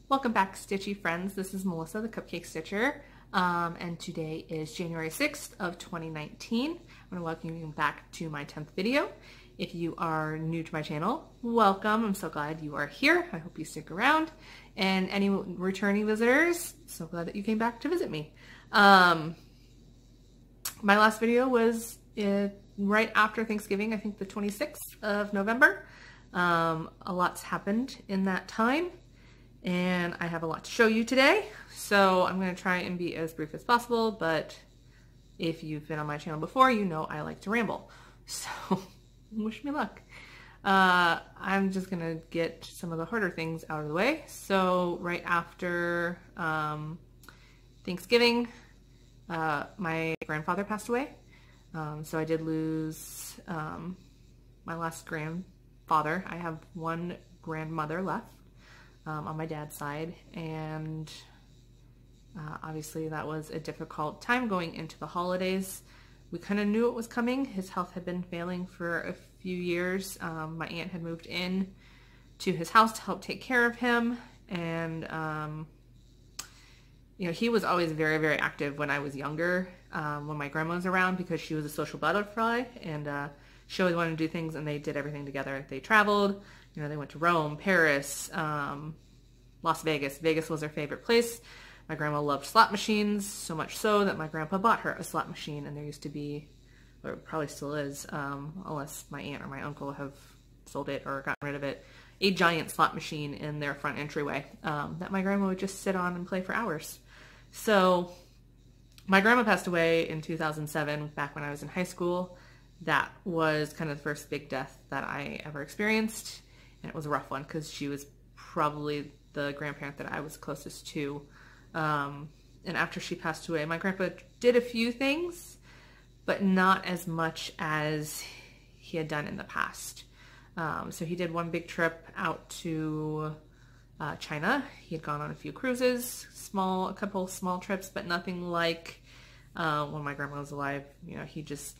Welcome back, Stitchy friends. This is Melissa, the Cupcake Stitcher, and today is January 6th of 2019. I'm going to welcome you back to my 10th video. If you are new to my channel, welcome. I'm so glad you are here. I hope you stick around. And any returning visitors, so glad that you came back to visit me. My last video was right after Thanksgiving, I think the 26th of November. A lot's happened in that time, and I have a lot to show you today, so I'm going to try and be as brief as possible, but if you've been on my channel before, you know I like to ramble, so wish me luck. I'm just going to get some of the harder things out of the way. So right after Thanksgiving, my grandfather passed away, so I did lose my last grandfather. I have one grandmother left on my dad's side, and obviously that was a difficult time going into the holidays. We kind of knew it was coming. His health had been failing for a few years. My aunt had moved in to his house to help take care of him, and you know, he was always very, very active when I was younger, when my grandma was around, because she was a social butterfly, and she always wanted to do things, and they did everything together. They traveled, you know, they went to Rome, Paris, Las Vegas. Vegas was their favorite place. My grandma loved slot machines, so much so that my grandpa bought her a slot machine, and there used to be, or it probably still is, unless my aunt or my uncle have sold it or gotten rid of it, a giant slot machine in their front entryway that my grandma would just sit on and play for hours. So my grandma passed away in 2007, back when I was in high school. That was kind of the first big death that I ever experienced, and it was a rough one because she was probably the grandparent that I was closest to. And after she passed away, my grandpa did a few things, but not as much as he had done in the past. So he did one big trip out to China. He had gone on a few cruises, a couple small trips, but nothing like when my grandma was alive. You know, he just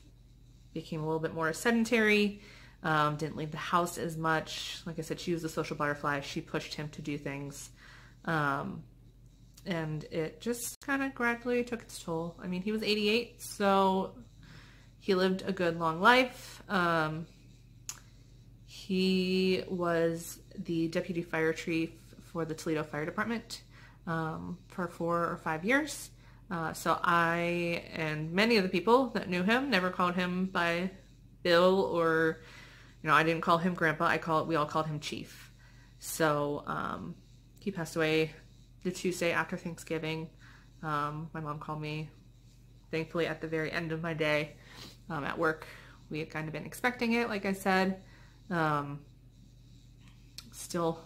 became a little bit more sedentary, didn't leave the house as much. Like I said, she was a social butterfly. She pushed him to do things. And it just kind of gradually took its toll. I mean, he was 88, so he lived a good long life. He was the deputy fire chief for the Toledo Fire Department for 4 or 5 years. So I and many of the people that knew him never called him by Bill, or, you know, I didn't call him Grandpa. We all called him Chief. So he passed away the Tuesday after Thanksgiving. My mom called me, thankfully, at the very end of my day at work. We had kind of been expecting it, like I said. Still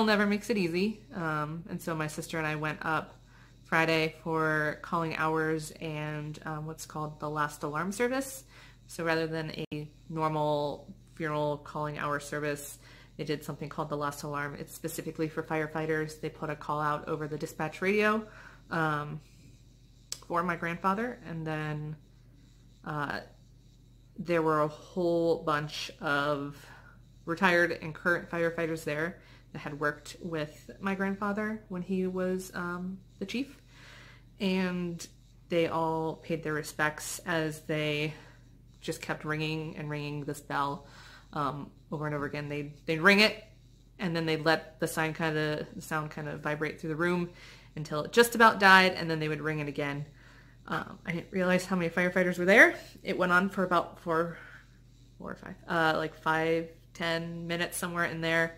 never makes it easy. And so my sister and I went up Friday for calling hours and what's called the last alarm service. So rather than a normal funeral calling hour service, they did something called the last alarm. It's specifically for firefighters. They put a call out over the dispatch radio for my grandfather, and then there were a whole bunch of retired and current firefighters there that had worked with my grandfather when he was the chief, and they all paid their respects as they just kept ringing and ringing this bell over and over again. They'd ring it, and then they'd let the sound kind of vibrate through the room until it just about died, and then they would ring it again. I didn't realize how many firefighters were there. It went on for about 4 or 5, like 5-10 minutes, somewhere in there.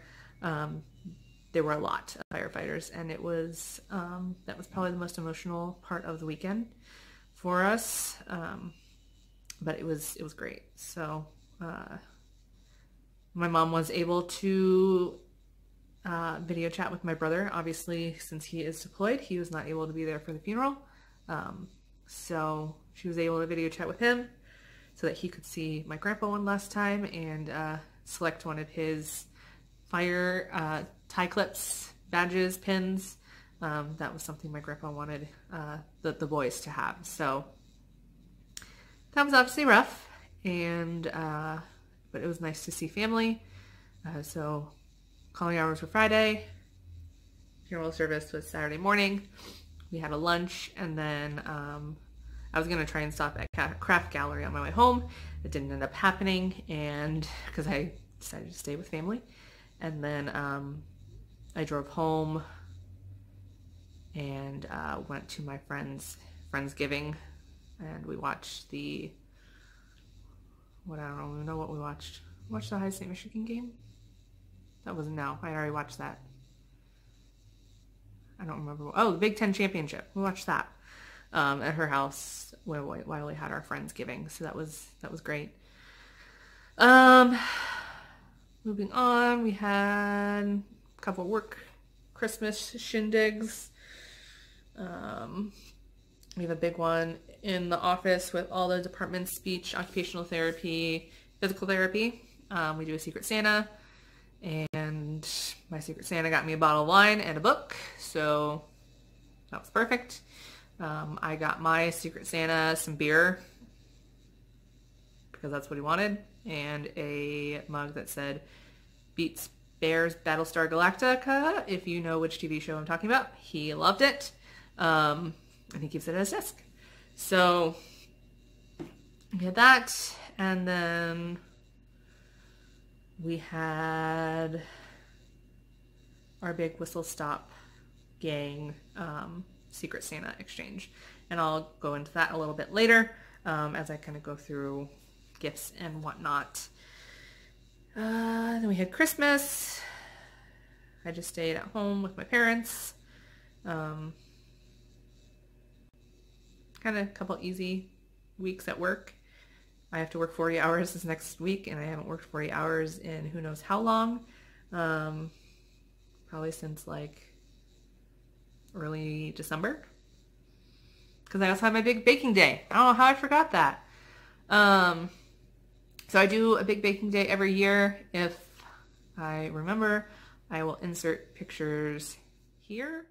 There were a lot of firefighters, and it was that was probably the most emotional part of the weekend for us. But it was great. So my mom was able to video chat with my brother. Obviously, since he is deployed, he was not able to be there for the funeral. So she was able to video chat with him so that he could see my grandpa one last time and select one of his fire tie clips, badges, pins. That was something my grandpa wanted the boys to have. So that was obviously rough, and but it was nice to see family. So calling hours were Friday. funeral service was Saturday morning. We had a lunch, and then I was going to try and stop at Craft Gallery on my way home. It didn't end up happening, and because I decided to stay with family. And then I drove home and went to my Friendsgiving, and we watched I don't even know what we watched. We watched the Ohio State Michigan game? That wasn't I already watched that. I don't remember. Oh, the Big Ten Championship. We watched that at her house while we had our Friendsgiving. So that was great. Moving on, we had a couple work Christmas shindigs. We have a big one in the office with all the departments: speech, occupational therapy, physical therapy. We do a Secret Santa, and my Secret Santa got me a bottle of wine and a book, so that was perfect. I got my Secret Santa some beer because that's what he wanted, and a mug that said Beats Bears Battlestar Galactica, if you know which TV show I'm talking about. He loved it, and he keeps it at his desk. So we had that, and then we had our big Whistle Stop gang Secret Santa exchange, and I'll go into that a little bit later as I kind of go through gifts and whatnot. Then we had Christmas. I just stayed at home with my parents. Kind of a couple easy weeks at work. I have to work 40 hours this next week, and I haven't worked 40 hours in who knows how long. Probably since like early December. Because I also had my big baking day. I don't know how I forgot that. So I do a big baking day every year. If I remember, I will insert pictures here.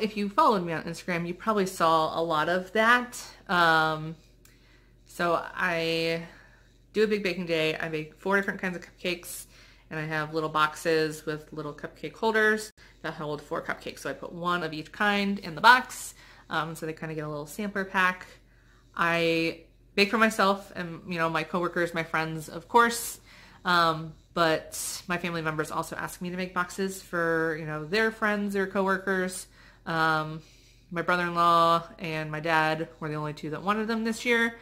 If you followed me on Instagram, you probably saw a lot of that. So I do a big baking day. I make 4 different kinds of cupcakes, and I have little boxes with little cupcake holders that hold 4 cupcakes. So I put 1 of each kind in the box, so they kind of get a little sampler pack. I bake for myself and, you know, my coworkers, my friends, of course. But my family members also ask me to make boxes for, you know, their friends or coworkers. My brother-in-law and my dad were the only 2 that wanted them this year,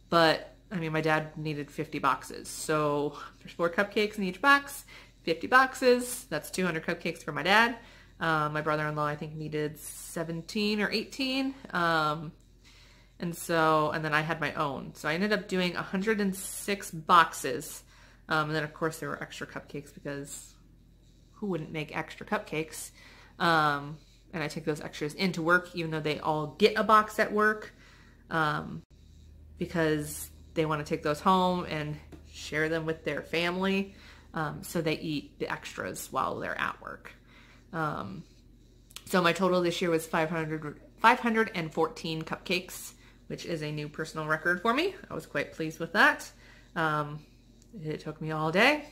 but I mean, my dad needed 50 boxes. So there's 4 cupcakes in each box, 50 boxes. That's 200 cupcakes for my dad. My brother-in-law, I think, needed 17 or 18. And then I had my own. So I ended up doing 106 boxes. And then of course there were extra cupcakes because who wouldn't make extra cupcakes? And I take those extras into work, even though they all get a box at work, because they want to take those home and share them with their family. So they eat the extras while they're at work. So my total this year was 514 cupcakes, which is a new personal record for me. I was quite pleased with that. It took me all day,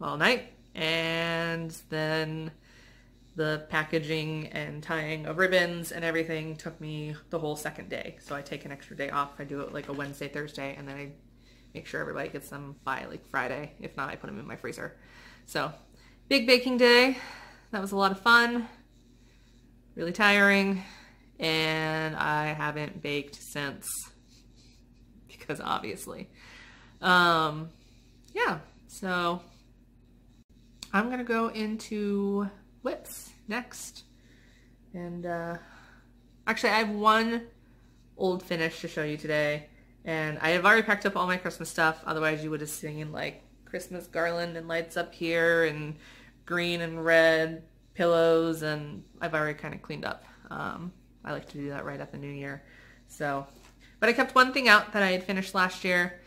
all night, and then the packaging and tying of ribbons and everything took me the whole second day. So I take an extra day off. I do it like a Wednesday, Thursday, and then I make sure everybody gets them by like Friday. If not, I put them in my freezer. So big baking day. That was a lot of fun, really tiring, and I haven't baked since, because obviously. Yeah, so I'm gonna go into whips next. And actually I have one old finish to show you today, and I have already packed up all my Christmas stuff, otherwise you would have seen like Christmas garland and lights up here and green and red pillows, and I've already kind of cleaned up. I like to do that right at the new year. So, but I kept one thing out that I had finished last year.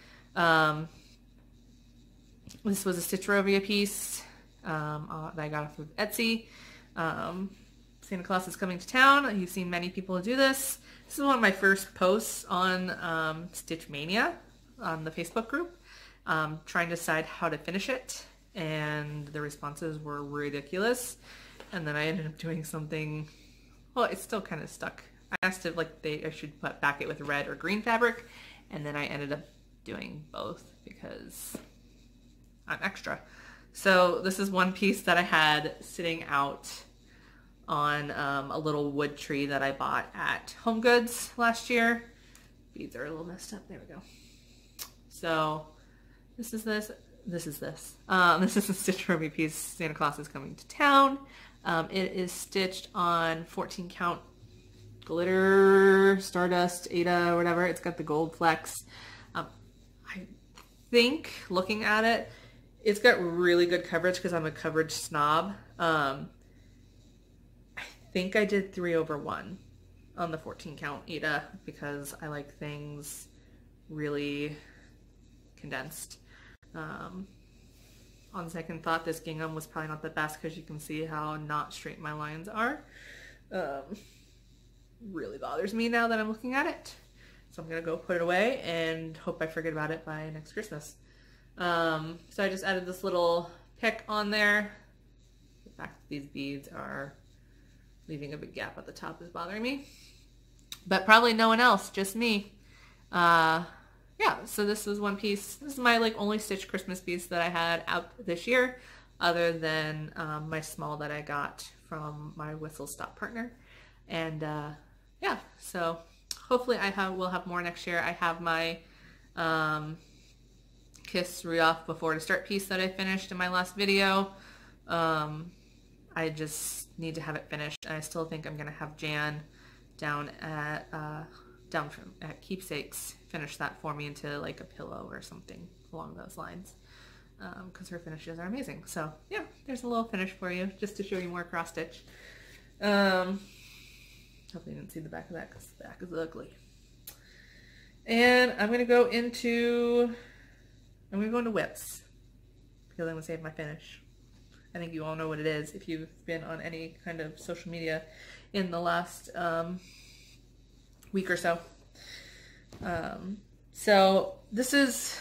This was a Stitcherovia piece that I got off of Etsy. Santa Claus is coming to town. You've seen many people do this. This is one of my first posts on Stitch Mania on the Facebook group, trying to decide how to finish it, and the responses were ridiculous. And then I ended up doing something, well, it's still kind of stuck. I asked if I should back it with red or green fabric, and then I ended up doing both because I'm extra. So this is one piece that I had sitting out on a little wood tree that I bought at Home Goods last year. Beads are a little messed up. There we go. So this is this. This is this. This is a Stitcherovia piece. Santa Claus is coming to town. It is stitched on 14 count glitter, Stardust, Ada, or whatever. It's got the gold flecks. I think looking at it, it's got really good coverage because I'm a coverage snob. I think I did 3/1 on the 14 count Ada because I like things really condensed. On second thought, this gingham was probably not the best because you can see how not straight my lines are. Really bothers me now that I'm looking at it. So I'm gonna go put it away and hope I forget about it by next Christmas. So I just added this little pick on there. The fact that these beads are leaving a big gap at the top is bothering me. But probably no one else, just me. Yeah, so this is one piece. This is my only stitched Christmas piece that I had out this year, other than my small that I got from my whistle stop partner. And yeah, so hopefully we'll have more next year. I have my Kiss Rudolph Before to Start piece that I finished in my last video. I just need to have it finished. And I still think I'm gonna have Jan down at Keepsakes finish that for me into like a pillow or something along those lines, because her finishes are amazing. So yeah, there's a little finish for you just to show you more cross stitch. Hopefully you didn't see the back of that because the back is ugly. And I'm gonna go into whips because I'm gonna save my finish. I think you all know what it is if you've been on any kind of social media in the last week or so. So this is,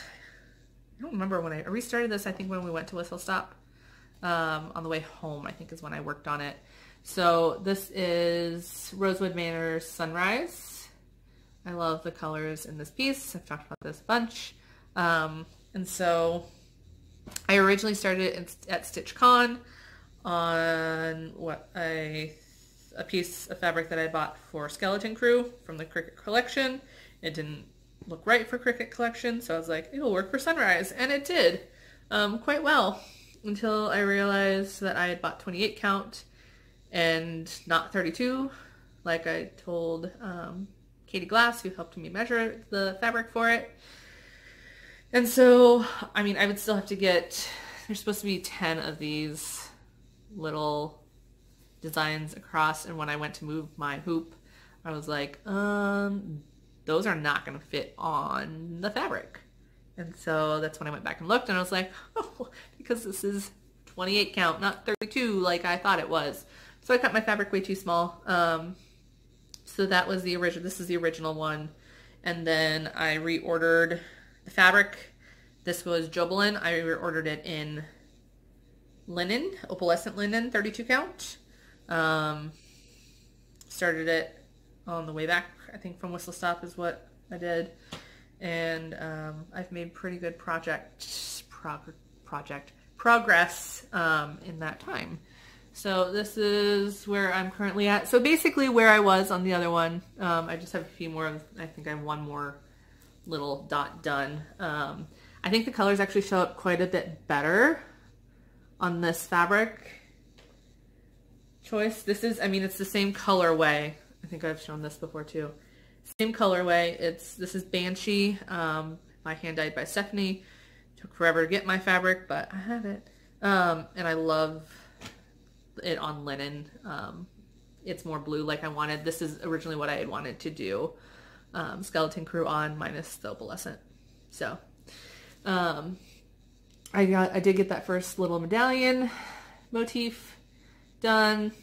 I don't remember when I restarted this. I think when we went to Whistle Stop, on the way home, I think is when I worked on it. So this is Rosewood Manor's Sunrise. I love the colors in this piece. I've talked about this a bunch. And so I originally started at StitchCon on a piece of fabric that I bought for Skeleton Crew from the Cricut collection. It didn't look right for Cricut collection, so I was like, it'll work for Sunrise, and it did quite well until I realized that I had bought 28 count and not 32, like I told Katie Glass, who helped me measure the fabric for it. And so, I mean, I would still have to get, there's supposed to be 10 of these little designs across, and when I went to move my hoop, I was like, those are not going to fit on the fabric. And so that's when I went back and looked, and I was like, oh, because this is 28 count, not 32 like I thought it was. So I cut my fabric way too small. So that was the original, this is the original one. And then I reordered the fabric. This was Jobelin. I reordered it in linen, opalescent linen, 32 count. Started it on the way back, I think from Whistle Stop is what I did. And I've made pretty good progress in that time. So this is where I'm currently at. So basically where I was on the other one. I just have a few more of, I think I have one more little dot done. I think the colors actually show up quite a bit better on this fabric choice. This is, I mean, it's the same colorway. I think I've shown this before too. Same colorway. This is Banshee, by hand dyed by Stephanie. Took forever to get my fabric, but I have it. And I love it on linen. It's more blue like I wanted. This is originally what I had wanted to do Skeleton Crew on, minus the opalescent. So I did get that first little medallion motif done.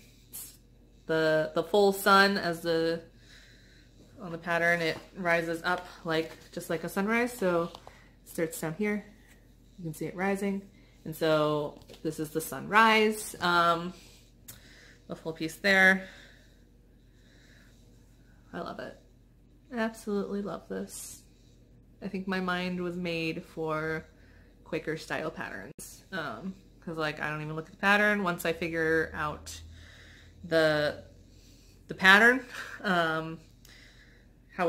The full sun as on the pattern, it rises up just like a sunrise. So it starts down here. You can see it rising. And so this is the sunrise, the full piece there. I love it. Absolutely love this. I think my mind was made for Quaker style patterns. Cause I don't even look at the pattern. Once I figure out the pattern, how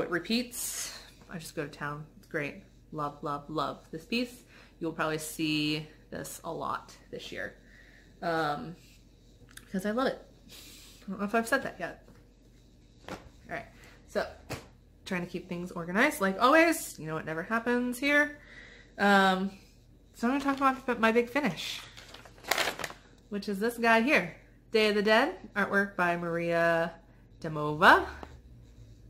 it repeats, I just go to town. It's great. Love, love, love this piece. You'll probably see this a lot this year because I love it. I don't know if I've said that yet. All right, so trying to keep things organized like always. You know, it never happens here. So I'm going to talk about my big finish, which is this guy here, Day of the Dead, artwork by Maria Demova.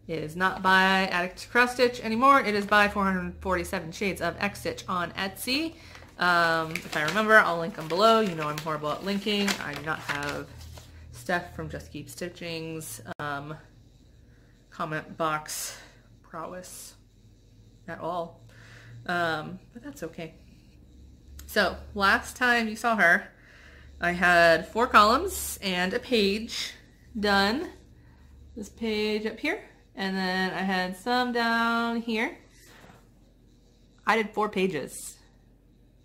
It is not by Addict Cross Stitch anymore. It is by 447 Shades of X Stitch on Etsy. If I remember, I'll link them below. You know I'm horrible at linking. I do not have stuff from Just Keep Stitching's comment box prowess at all. But that's okay. So last time you saw her, I had 4 columns and a page done. This page up here. And then I had some down here. I did 4 pages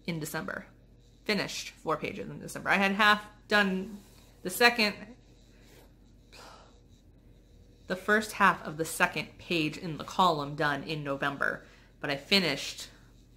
in December. Finished 4 pages in December. I had half done the first half of the second page in the column done in November. But I finished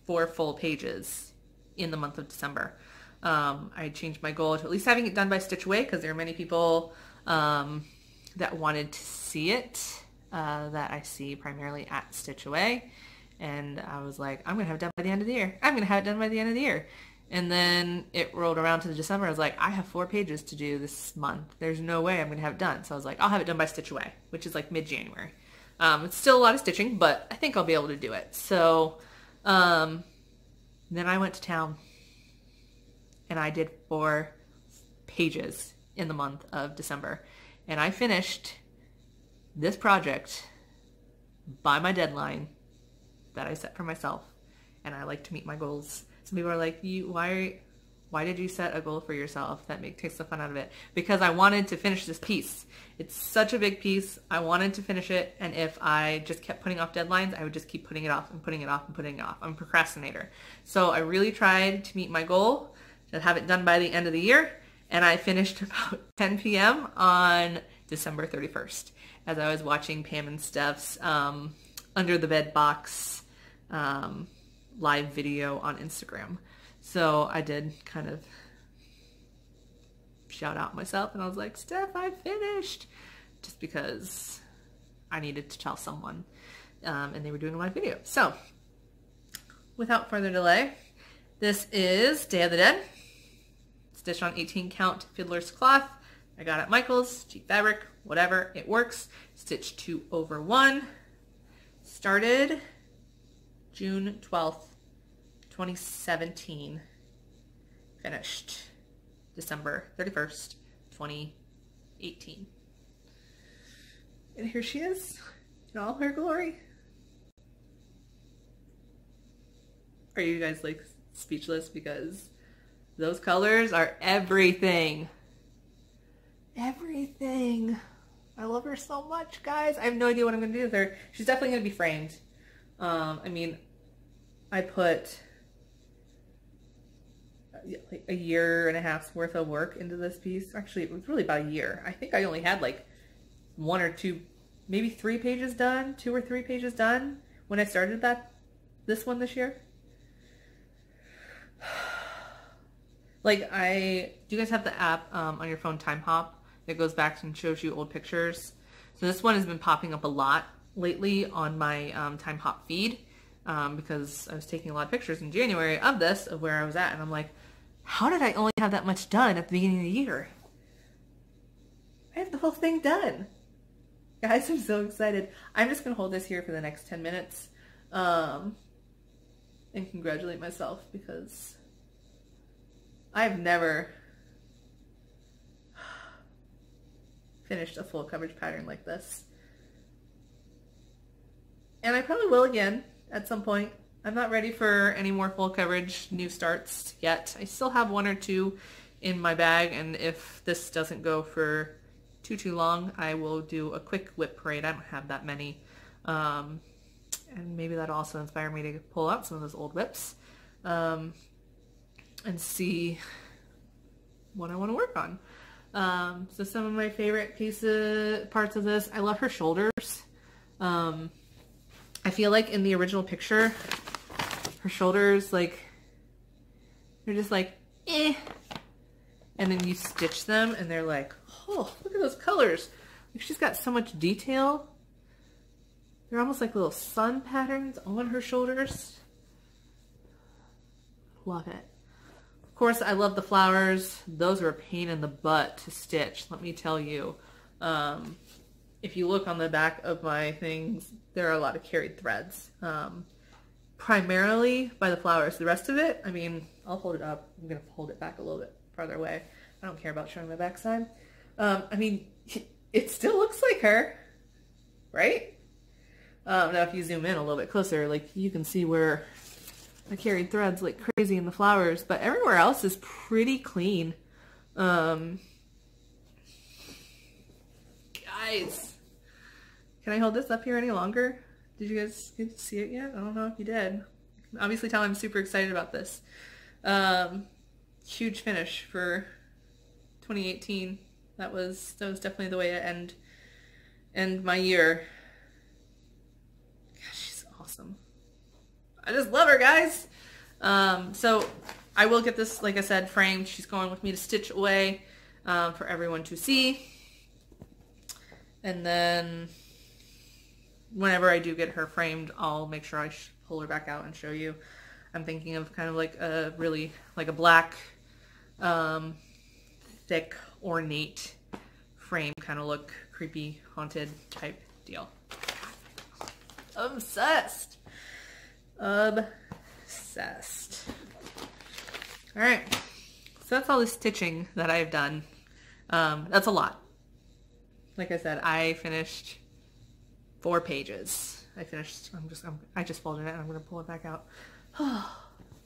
4 full pages in the month of December. I changed my goal to at least having it done by Stitch Away because there are many people that wanted to see it. That I see primarily at Stitch Away, and I was like, I'm gonna have it done by the end of the year. I'm gonna have it done by the end of the year. And then it rolled around to December. I was like, I have 4 pages to do this month. There's no way I'm gonna have it done. So I was like, I'll have it done by Stitch Away, which is like mid-January. It's still a lot of stitching, but I think I'll be able to do it. So then I went to town and I did 4 pages in the month of December, and I finished this project by my deadline that I set for myself, and I like to meet my goals. Some people are like, why did you set a goal for yourself? That takes the fun out of it. Because I wanted to finish this piece. It's such a big piece. I wanted to finish it, and if I just kept putting off deadlines, I would just keep putting it off and putting it off and putting it off. I'm a procrastinator. So I really tried to meet my goal to have it done by the end of the year, and I finished about 10 p.m. on December 31st. As I was watching Pam and Steph's Under the Bed Box live video on Instagram. So I did kind of shout out myself, and I was like, Steph, I finished! Just because I needed to tell someone, and they were doing a live video. So without further delay, this is Day of the Dead, stitched on 18 count fiddler's cloth. I got it at Michael's, cheap fabric, whatever, it works. Stitch 2/1. Started June 12th, 2017. Finished December 31st, 2018. And here she is in all her glory. Are you guys like speechless? Because those colors are everything. Everything. I love her so much, guys. I have no idea what I'm going to do with her. She's definitely going to be framed. I mean, I put like a year and a half's worth of work into this piece. Actually, it was really about a year. I think I only had like 1 or 2, maybe 3 pages done, 2 or 3 pages done when I started this one this year. Like do you guys have the app on your phone, Time Hop, that goes back and shows you old pictures? So this one has been popping up a lot lately on my Time Hop feed because I was taking a lot of pictures in January of where I was at, and I'm like, how did I only have that much done at the beginning of the year? I have the whole thing done. Guys, I'm so excited. I'm just going to hold this here for the next 10 minutes and congratulate myself because I've never finished a full coverage pattern like this. And I probably will again at some point. I'm not ready for any more full coverage new starts yet. I still have 1 or 2 in my bag, and if this doesn't go for too long, I will do a quick whip parade. I don't have that many. And maybe that'll also inspire me to pull out some of those old whips and see what I want to work on. So some of my favorite parts of this, I love her shoulders. I feel like in the original picture, her shoulders, like, they're just like, eh. And then you stitch them and they're like, oh, look at those colors. Like, she's got so much detail. They're almost like little sun patterns on her shoulders. Love it. Of course, I love the flowers. Those are a pain in the butt to stitch, let me tell you. If you look on the back of my things, there are a lot of carried threads. Primarily by the flowers. The rest of it, I mean, I'll hold it up. I'm going to hold it back a little bit farther away. I don't care about showing my backside. I mean, it still looks like her, right? Now if you zoom in a little bit closer, like, you can see where I carried threads like crazy in the flowers, but everywhere else is pretty clean. Guys, can I hold this up here any longer? Did you guys get to see it yet? I don't know if you did. Obviously tell I'm super excited about this. Huge finish for 2018. That was definitely the way to end my year. Gosh, she's awesome. I just love her, guys. So I will get this, like I said, framed. She's going with me to stitch away for everyone to see. And then whenever I do get her framed, I'll make sure I pull her back out and show you. I'm thinking of kind of like a really, like a black, thick, ornate frame kind of look, creepy, haunted type deal. Obsessed. Obsessed. All right. So that's all the stitching that I've done. That's a lot. Like I said, I finished 4 pages. I just folded it and I'm going to pull it back out.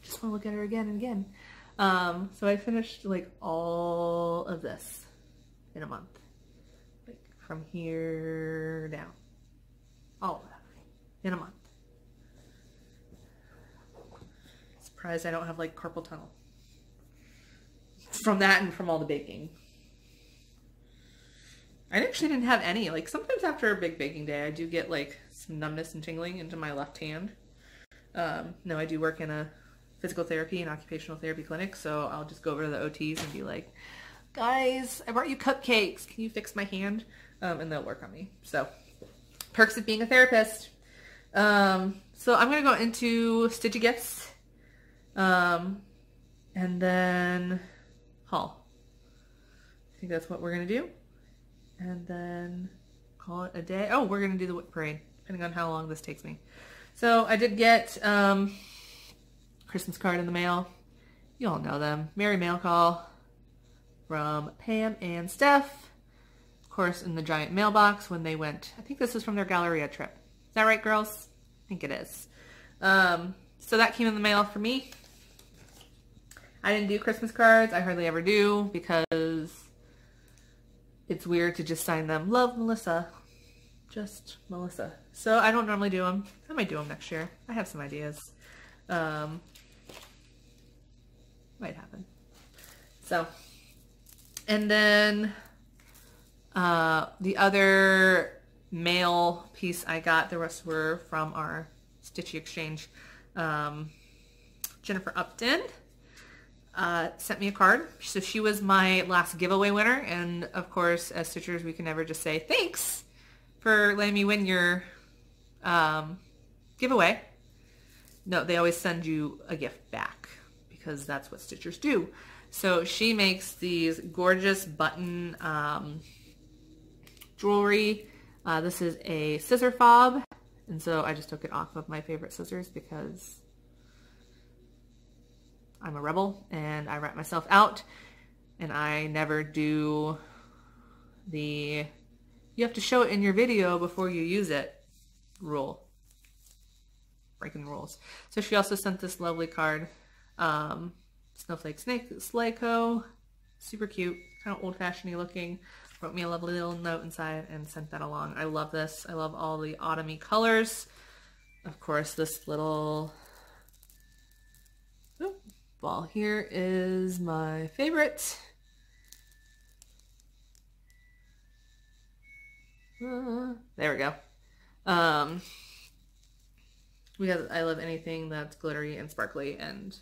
Just want to look at her again and again. So I finished like all of this in a month. Like from here down. All of that in a month. Surprised I don't have like carpal tunnel. From that and from all the baking. I actually didn't have any. Like sometimes after a big baking day, I do get like some numbness and tingling into my left hand. No, I do work in a physical therapy and occupational therapy clinic, so I'll just go over to the OTs and be like, guys, I brought you cupcakes. Can you fix my hand? And they'll work on me. So perks of being a therapist. So I'm going to go into Stitchy Gifts. And then haul. I think that's what we're going to do. And then call it a day. Oh, we're going to do the whip parade, depending on how long this takes me. So I did get Christmas card in the mail. You all know them. Merry Mail Call from Pam and Steph. Of course, in the giant mailbox when they went. I think this is from their Galleria trip. Is that right, girls? I think it is. So that came in the mail for me. I didn't do Christmas cards. I hardly ever do because it's weird to just sign them. Love, Melissa. Just Melissa. So I don't normally do them. I might do them next year. I have some ideas. might happen. So, and then the other mail piece I got, the rest were from our Stitchy exchange. Jennifer Upton sent me a card. So she was my last giveaway winner. And of course, as Stitchers, we can never just say thanks for letting me win your giveaway. No, they always send you a gift back because that's what Stitchers do. So she makes these gorgeous button jewelry. This is a scissor fob. And so I just took it off of my favorite scissors because I'm a rebel and I wrap myself out, and I never do the you have to show it in your video before you use it rule. Breaking the rules. So she also sent this lovely card. Snowflake Sleigh Co. Super cute, kind of old-fashioned-y looking. Wrote me a lovely little note inside and sent that along. I love this. I love all the autumn-y colors. Of course, this little ball here is my favorite. There we go. Because I love anything that's glittery and sparkly, and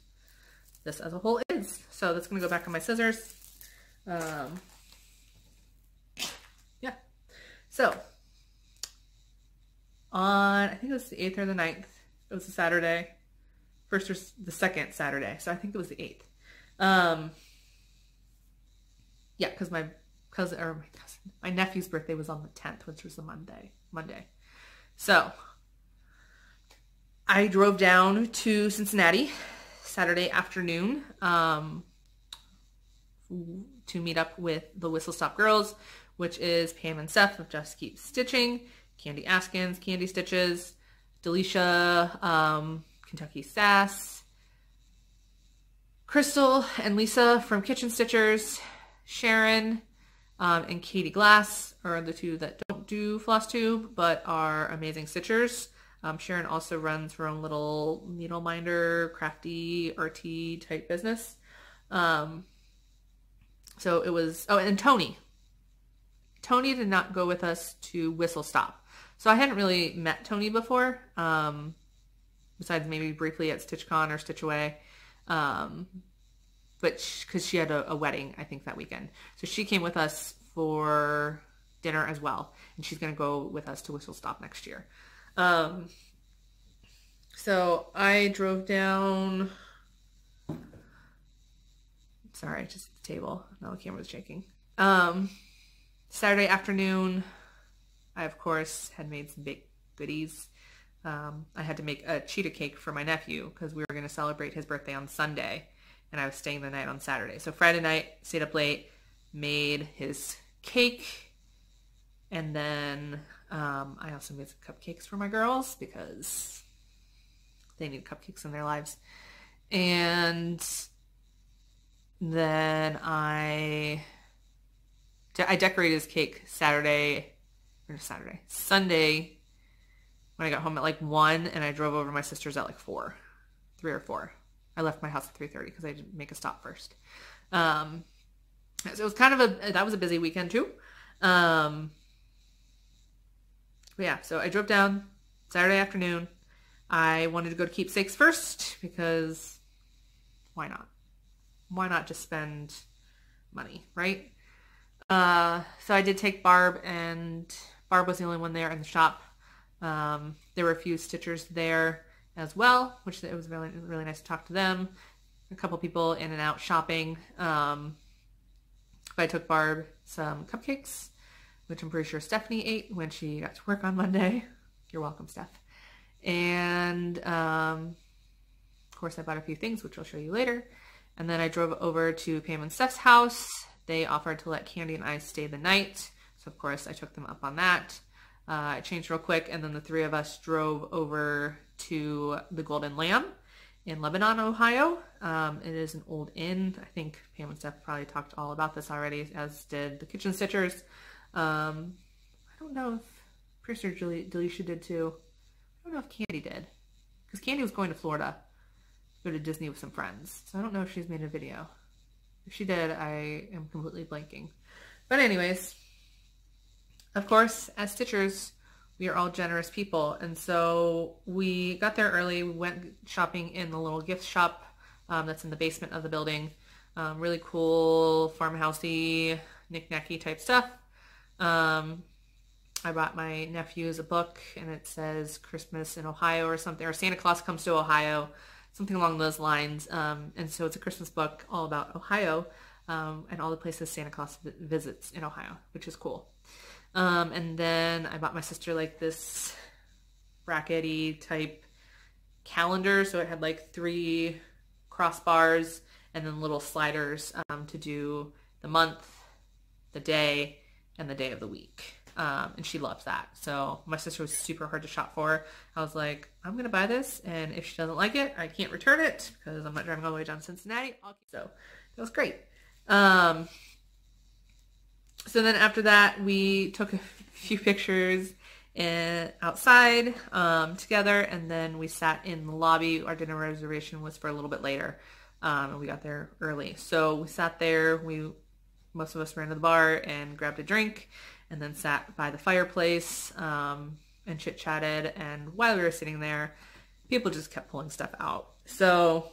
this as a whole is. So that's going to go back on my scissors. Yeah. So, on, I think it was the 8th or the 9th. It was a Saturday. First or the second Saturday. So I think it was the 8th. Yeah, because my nephew's birthday was on the 10th, which was the Monday. So, I drove down to Cincinnati Saturday afternoon to meet up with the Whistle Stop girls, which is Pam and Seth of Just Keep Stitching, Candy Askins, Candy Stitches, Delisha, Kentucky Sass, Crystal and Lisa from Kitchen Stitchers, Sharon and Katie Glass are the two that don't do Flosstube but are amazing stitchers. Sharon also runs her own little needle minder, crafty, arty type business. So it was, oh, and Tony. Tony did not go with us to Whistle Stop. So I hadn't really met Tony before, besides maybe briefly at StitchCon or Stitch Away. But because she had a wedding, I think, that weekend. So she came with us for dinner as well. And she's going to go with us to Whistle Stop next year. So I drove down, sorry, just the table. Now the camera was shaking. Saturday afternoon, I of course had made some baked goodies. I had to make a cheetah cake for my nephew because we were going to celebrate his birthday on Sunday and I was staying the night on Saturday. So Friday night, stayed up late, made his cake, and then I also made some cupcakes for my girls because they need cupcakes in their lives. And then I decorated his cake Sunday when I got home at like 1, and I drove over to my sister's at like 3 or 4. I left my house at 3:30 because I didn't make a stop first. So it was kind of that was a busy weekend too. But yeah, so I drove down Saturday afternoon. I wanted to go to Keepsakes first because why not? Why not just spend money, right? So I did take Barb, and Barb was the only one there in the shop. There were a few stitchers there as well, which it was really, really nice to talk to them. A couple people in and out shopping. But I took Barb some cupcakes, which I'm pretty sure Stephanie ate when she got to work on Monday. You're welcome, Steph. And of course I bought a few things, which I'll show you later. And then I drove over to Pam and Steph's house. They offered to let Candy and I stay the night. So of course I took them up on that. I changed real quick, and then the three of us drove over to the Golden Lamb in Lebanon, Ohio. It is an old inn. I think Pam and Steph probably talked all about this already, as did the Kitchen Stitchers. I don't know if Producer Delisha did too. I don't know if Candy did, because Candy was going to Florida go to Disney with some friends. So I don't know if she's made a video. If she did, I am completely blanking. But anyways, of course, as Stitchers, we are all generous people. And so we got there early. We went shopping in the little gift shop that's in the basement of the building. Really cool farmhousey, knick-knacky type stuff. I bought my nephews a book, and it says Christmas in Ohio or something, or Santa Claus Comes to Ohio, something along those lines. And so it's a Christmas book all about Ohio and all the places Santa Claus visits in Ohio, which is cool. And then I bought my sister like this brackety type calendar. So it had like 3 crossbars and then little sliders to do the month, the day, and the day of the week. And she loves that. So my sister was super hard to shop for. I was like, I'm going to buy this. And if she doesn't like it, I can't return it because I'm not driving all the way down to Cincinnati. So that was great. So then after that, we took a few pictures outside together. And then we sat in the lobby. Our dinner reservation was for a little bit later. And we got there early. So we sat there. Most of us ran to the bar and grabbed a drink. And then sat by the fireplace and chit-chatted. And while we were sitting there, people just kept pulling stuff out. So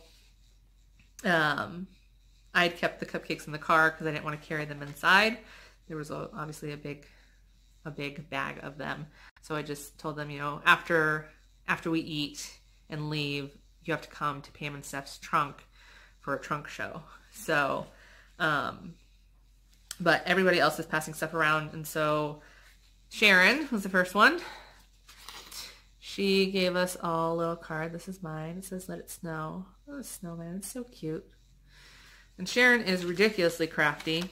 I'd kept the cupcakes in the car because I didn't want to carry them inside. There was obviously a big bag of them. So I just told them, you know, after we eat and leave, you have to come to Pam and Steph's trunk for a trunk show. So but everybody else is passing stuff around. And so Sharon was the first one. She gave us all a little card. This is mine. It says, "Let it snow." Oh, a snowman. It's so cute. And Sharon is ridiculously crafty.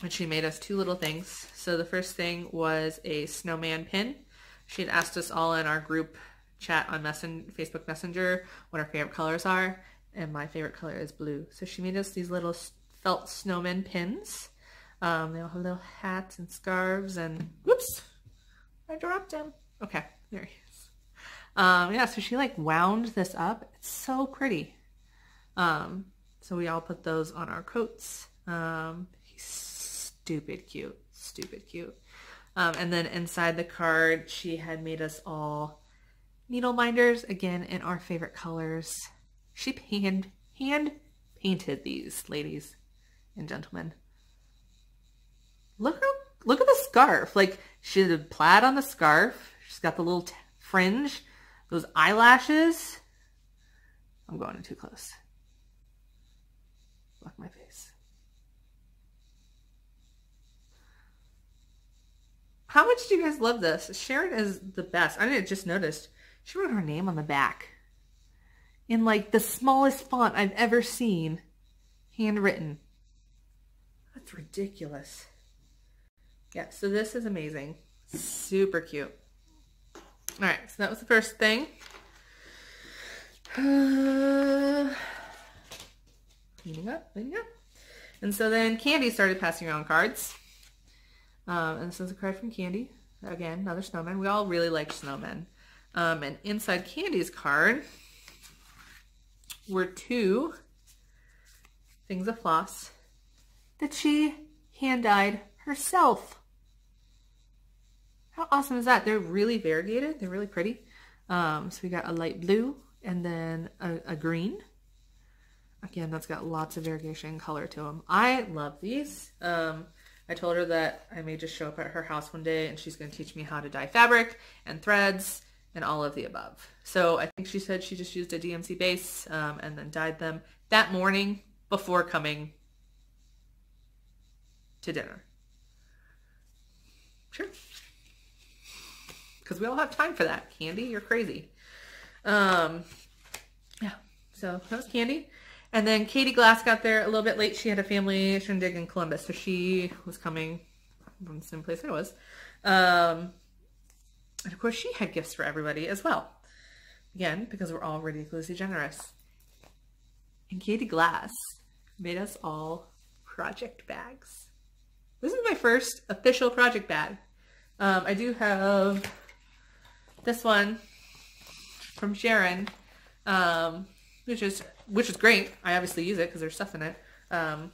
And she made us 2 little things. So the first thing was a snowman pin. She had asked us all in our group chat on Facebook Messenger what our favorite colors are. And my favorite color is blue. So she made us these little felt snowman pins. They all have little hats and scarves and whoops, I dropped him. Okay, there he is. Yeah, so she like wound this up. It's so pretty. So we all put those on our coats. He's stupid cute, stupid cute. And then inside the card, she had made us all needle binders, again in our favorite colors. She hand painted these, ladies and gentlemen. Look at the scarf. Like, she did plaid on the scarf. She's got the little fringe, those eyelashes. I'm going in too close. Block my face. How much do you guys love this? Sharon is the best. I just noticed she wrote her name on the back in like the smallest font I've ever seen, handwritten. That's ridiculous. Yeah, so this is amazing. Super cute. All right, so that was the first thing. Cleaning up. And so then Candy started passing around cards. And this is a card from Candy. Again, another snowman. We all really like snowmen. And inside Candy's card were 2 things of floss that she hand-dyed herself. How awesome is that? They're really variegated. They're really pretty. So we got a light blue and then a green. Again, that's got lots of variegation and color to them. I love these. I told her that I may just show up at her house one day and she's going to teach me how to dye fabric and threads and all of the above. So I think she said she just used a DMC base and then dyed them that morning before coming to dinner. Sure. Because we all have time for that. Candy, you're crazy. Yeah, so that was Candy. And then Katie Glass got there a little bit late. She had a family shindig in Columbus, so she was coming from the same place I was. And of course, she had gifts for everybody as well. Again, because we're all ridiculously generous. And Katie Glass made us all project bags. This is my first official project bag. I do have this one from Sharon. which is great. I obviously use it because there's stuff in it. But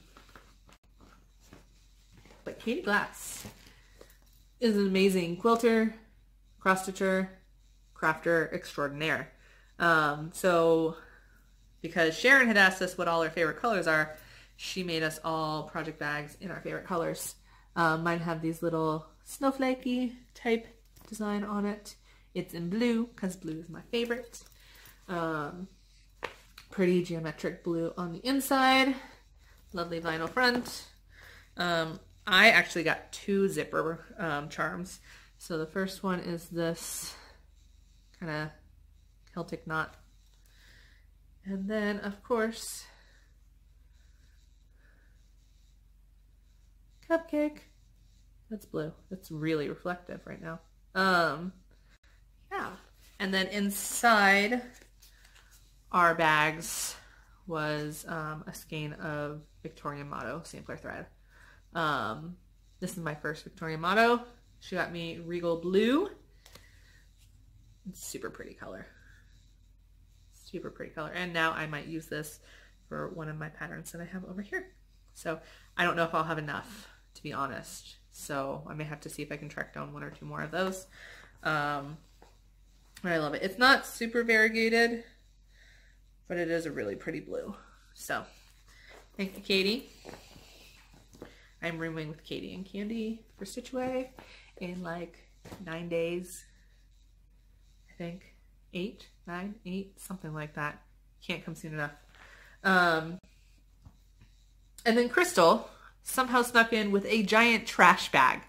Katie Glass is an amazing quilter, cross-stitcher, crafter extraordinaire. So because Sharon had asked us what all our favorite colors are, she made us all project bags in our favorite colors. Mine have these little snowflakey type design on it. It's in blue because blue is my favorite. Pretty geometric blue on the inside. Lovely vinyl front. I actually got 2 zipper charms. So the first one is this kind of Celtic knot. And then, of course, Cupcake. That's blue. That's really reflective right now. Yeah. And then inside our bags was a skein of Victorian Motto sampler thread. This is my first Victorian Motto. She got me Regal Blue. It's super pretty color. Super pretty color. And now I might use this for one of my patterns that I have over here. So I don't know if I'll have enough, to be honest. So I may have to see if I can track down 1 or 2 more of those. But I love it. It's not super variegated, but it is a really pretty blue. So thank you, Katie. I'm rooming with Katie and Candy for Stitch Away in like 9 days. I think 8, 9, 8, something like that. Can't come soon enough. And then Crystal somehow snuck in with a giant trash bag.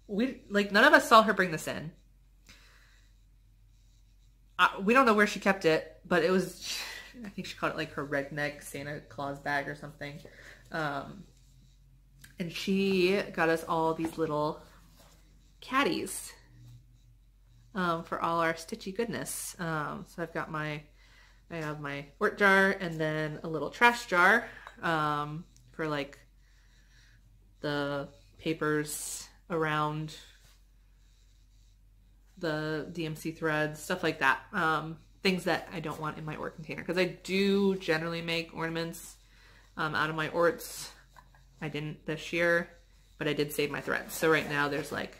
None of us saw her bring this in. We don't know where she kept it, but it was, I think she called it like her redneck Santa Claus bag or something. And she got us all these little caddies for all our Stitchy goodness. So I have my wort jar and then a little trash jar for like the papers around the DMC threads, stuff like that. Things that I don't want in my Ort container, because I do generally make ornaments out of my Orts. I didn't this year, but I did save my threads. So right now there's like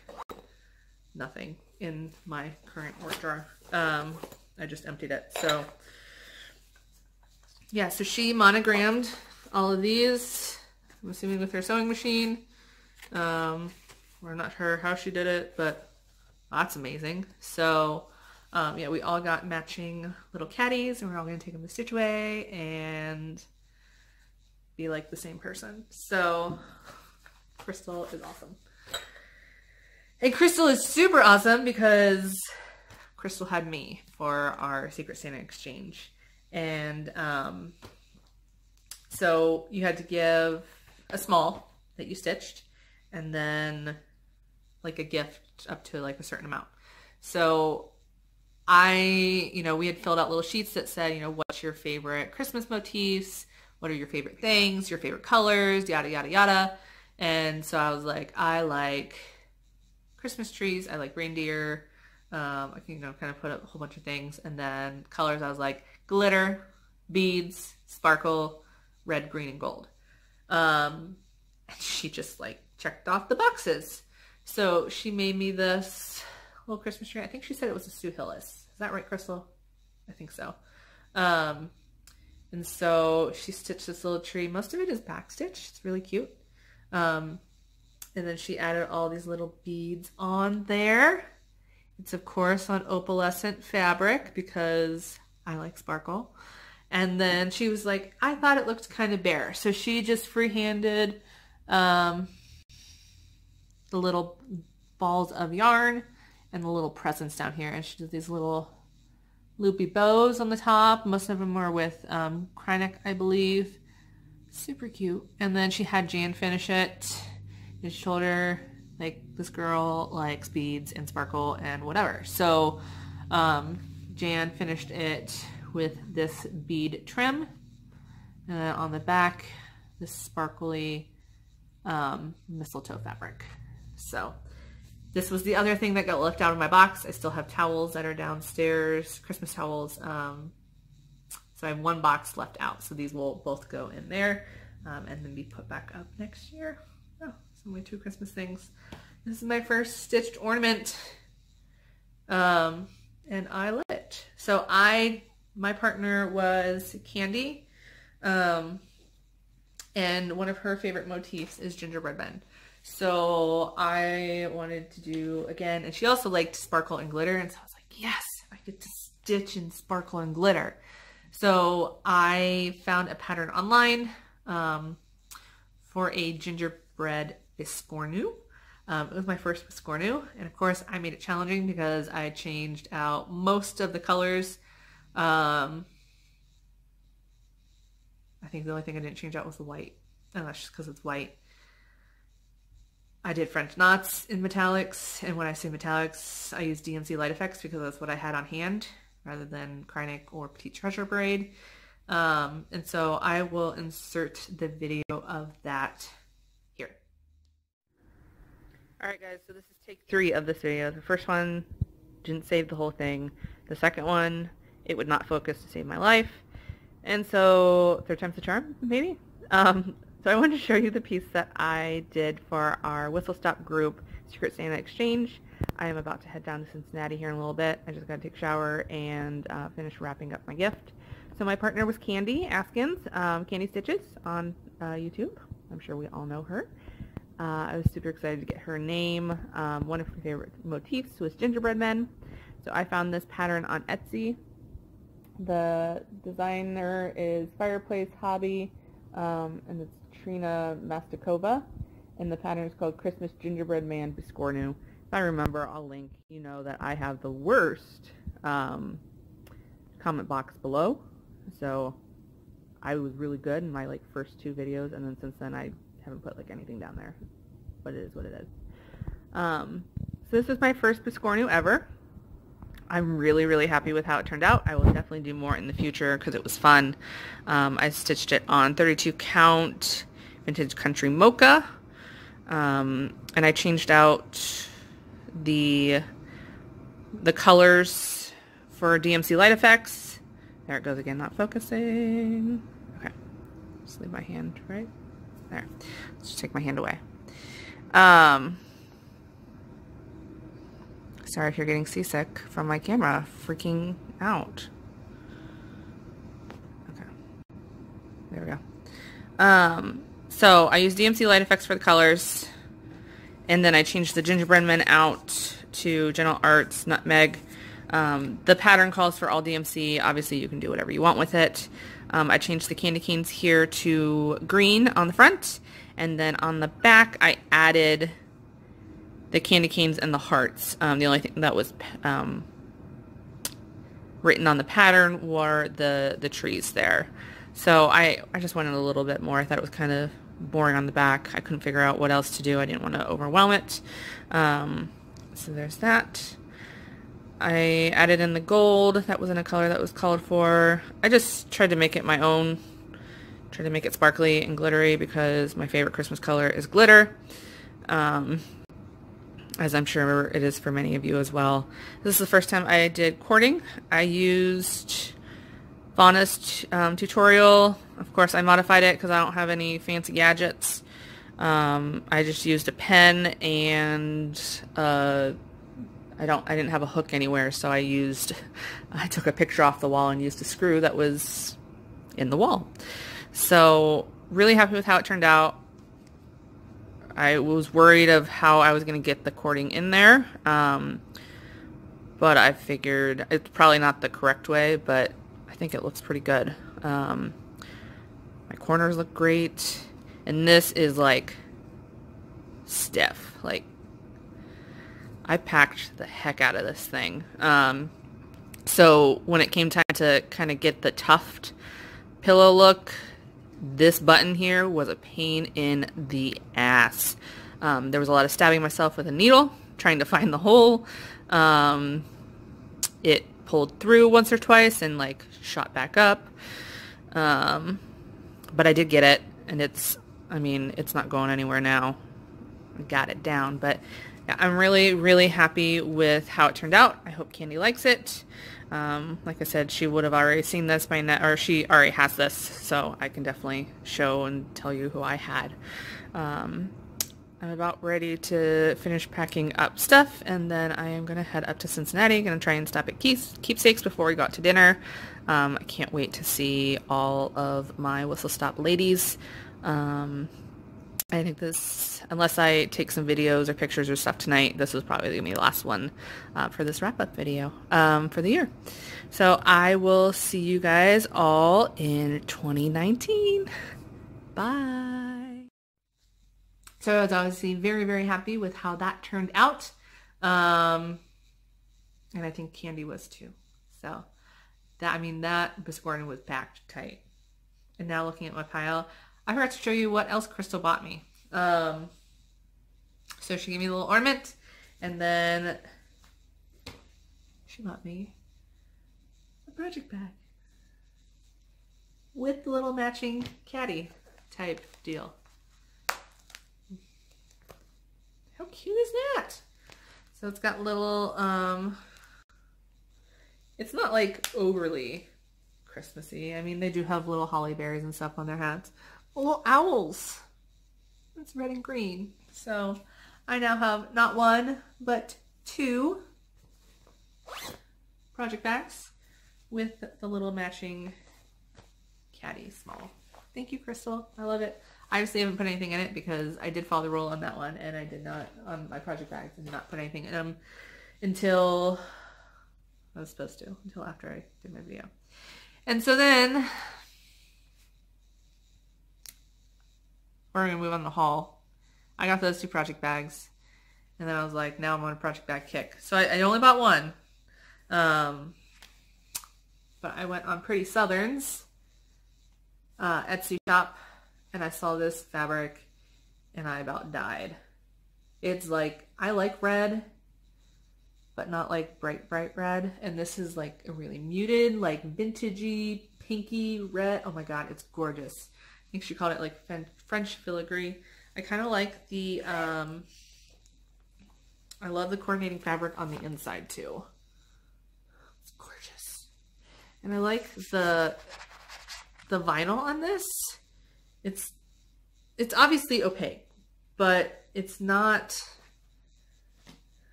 nothing in my current Ort jar. I just emptied it. So yeah, so she monogrammed all of these, I'm assuming with her sewing machine. We're not sure how she did it, but that's amazing. So yeah, we all got matching little caddies, and we're all going to take them to Stitch Away and be like the same person. So Crystal is awesome. And Crystal is super awesome because Crystal had me for our Secret Santa exchange. And so you had to give a small that you stitched, and then like a gift up to like a certain amount. So we had filled out little sheets that said, what's your favorite Christmas motifs? What are your favorite things? Your favorite colors? Yada, yada, yada. And so I was like, I like Christmas trees. I like reindeer. I can, kind of put up a whole bunch of things. And then colors, I was like glitter, beads, sparkle, red, green, and gold. And she just like checked off the boxes. So she made me this little Christmas tree. I think she said it was a Sue Hillis. Is that right, Crystal? I think so. And so she stitched this little tree. Most of it is backstitch. It's really cute. And then she added all these little beads on there. It's of course on opalescent fabric because I like sparkle. And then she was like, I thought it looked kind of bare. So she just freehanded the little balls of yarn and the little presents down here. And she did these little loopy bows on the top. Most of them were with Krynic, I believe. Super cute. And then she had Jan finish it. And she told her, like, this girl likes beads and sparkle and whatever. So Jan finished it with this bead trim. And then on the back, this sparkly mistletoe fabric. So this was the other thing that got left out of my box. I still have towels that are downstairs, Christmas towels. So I have one box left out. So these will both go in there and then be put back up next year. Oh, so my 2 Christmas things. This is my first stitched ornament. And I love it. So my partner was Candy. And one of her favorite motifs is gingerbread men. So I wanted to do again, and she also liked sparkle and glitter. And so I was like, yes, I get to stitch in sparkle and glitter. So I found a pattern online for a gingerbread biscornu. It was my first biscornu, and of course I made it challenging because I changed out most of the colors. I think the only thing I didn't change out was the white, and that's just because it's white. I did French knots in metallics, and when I say metallics, I use DMC Light Effects because that's what I had on hand rather than Kreinik or Petite Treasure braid. And so I will insert the video of that here. Alright guys, so this is take 3 of this video. The first one didn't save the whole thing. The second one, it would not focus to save my life. And so, 3rd time's the charm, maybe? So I wanted to show you the piece that I did for our Whistle Stop group Secret Santa Exchange. I am about to head down to Cincinnati here in a little bit. I just got to take a shower and finish wrapping up my gift. So my partner was Candy Askins, Candy Stitches on YouTube. I'm sure we all know her. I was super excited to get her name. One of her favorite motifs was gingerbread men. So I found this pattern on Etsy. The designer is Fireplace Hobby, and it's Trina Mastakova, and the pattern is called Christmas Gingerbread Man Biscornu. If I remember, I'll link. You know that I have the worst comment box below, so I was really good in my first 2 videos, and then since then I haven't put anything down there, but it is what it is. So this is my first Biscornu ever. I'm really, really happy with how it turned out. I will definitely do more in the future because it was fun. I stitched it on 32 count Vintage Country Mocha, and I changed out the colors for DMC Light Effects. There it goes again, not focusing. Okay, just leave my hand right there. Let's just take my hand away. Sorry if you're getting seasick from my camera freaking out. Okay, there we go. So I used DMC Light Effects for the colors, and then I changed the gingerbread men out to General Arts Nutmeg. The pattern calls for all DMC. Obviously you can do whatever you want with it. I changed the candy canes here to green on the front, and then on the back I added the candy canes and the hearts. The only thing that was written on the pattern were the trees there. So I just wanted a little bit more. I thought it was kind of boring on the back. I couldn't figure out what else to do. I didn't want to overwhelm it. So there's that. I added in the gold. That wasn't a color that was called for. I just tried to make it my own. Tried to make it sparkly and glittery because my favorite Christmas color is glitter. As I'm sure it is for many of you as well. This is the first time I did cording. I used Fauna's tutorial. Of course, I modified it because I don't have any fancy gadgets. I just used a pen, and I didn't have a hook anywhere, so I took a picture off the wall and used a screw that was in the wall. So really happy with how it turned out. I was worried of how I was going to get the cording in there, but I figured it's probably not the correct way, but I think it looks pretty good. My corners look great, and this is stiff. I packed the heck out of this thing. So when it came time to kind of get the tuft pillow look, this button here was a pain in the ass. There was a lot of stabbing myself with a needle, trying to find the hole. It pulled through once or twice and shot back up. But I did get it, and it's not going anywhere now. I got it down, but yeah, I'm really, really happy with how it turned out. I hope Candy likes it. Like I said, she would have already seen this by now, or she already has this, so I can definitely show and tell you who I had. I'm about ready to finish packing up stuff, and then I am going to head up to Cincinnati. Going to try and stop at Keepsakes before we go out to dinner. I can't wait to see all of my Whistle Stop ladies. I think this, unless I take some videos or pictures or stuff tonight, this was probably going to be the last one for this wrap-up video for the year. So I will see you guys all in 2019. Bye. So I was obviously very, very happy with how that turned out. And I think Candy was too. So that, I mean, that biscuit was packed tight. And now looking at my pile, I forgot to show you what else Crystal bought me. So she gave me a little ornament, and then she bought me a project bag with the little matching caddy type deal. How cute is that? So it's got little, it's not like overly Christmassy. I mean, they do have little holly berries and stuff on their hats. Little owls. It's red and green. So I now have not one, but two project bags with the little matching caddy small. Thank you, Crystal. I love it. I obviously haven't put anything in it because I did follow the rule on that one, and I did not, on my project bags, I did not put anything in them until I was supposed to, until after I did my video. And so then we're going to move on to the haul. I got those two project bags, and then I was like, now I'm on a project bag kick. So I only bought one, but I went on Pretty Southern's Etsy shop, and I saw this fabric, and I about died. It's like, I like red, but not like bright, bright red. And this is like a really muted, like vintagey, pinky red. Oh my God, it's gorgeous. I think she called it like French filigree. I kind of like the, I love the coordinating fabric on the inside too. It's gorgeous. And I like the vinyl on this. It's obviously opaque, but it's not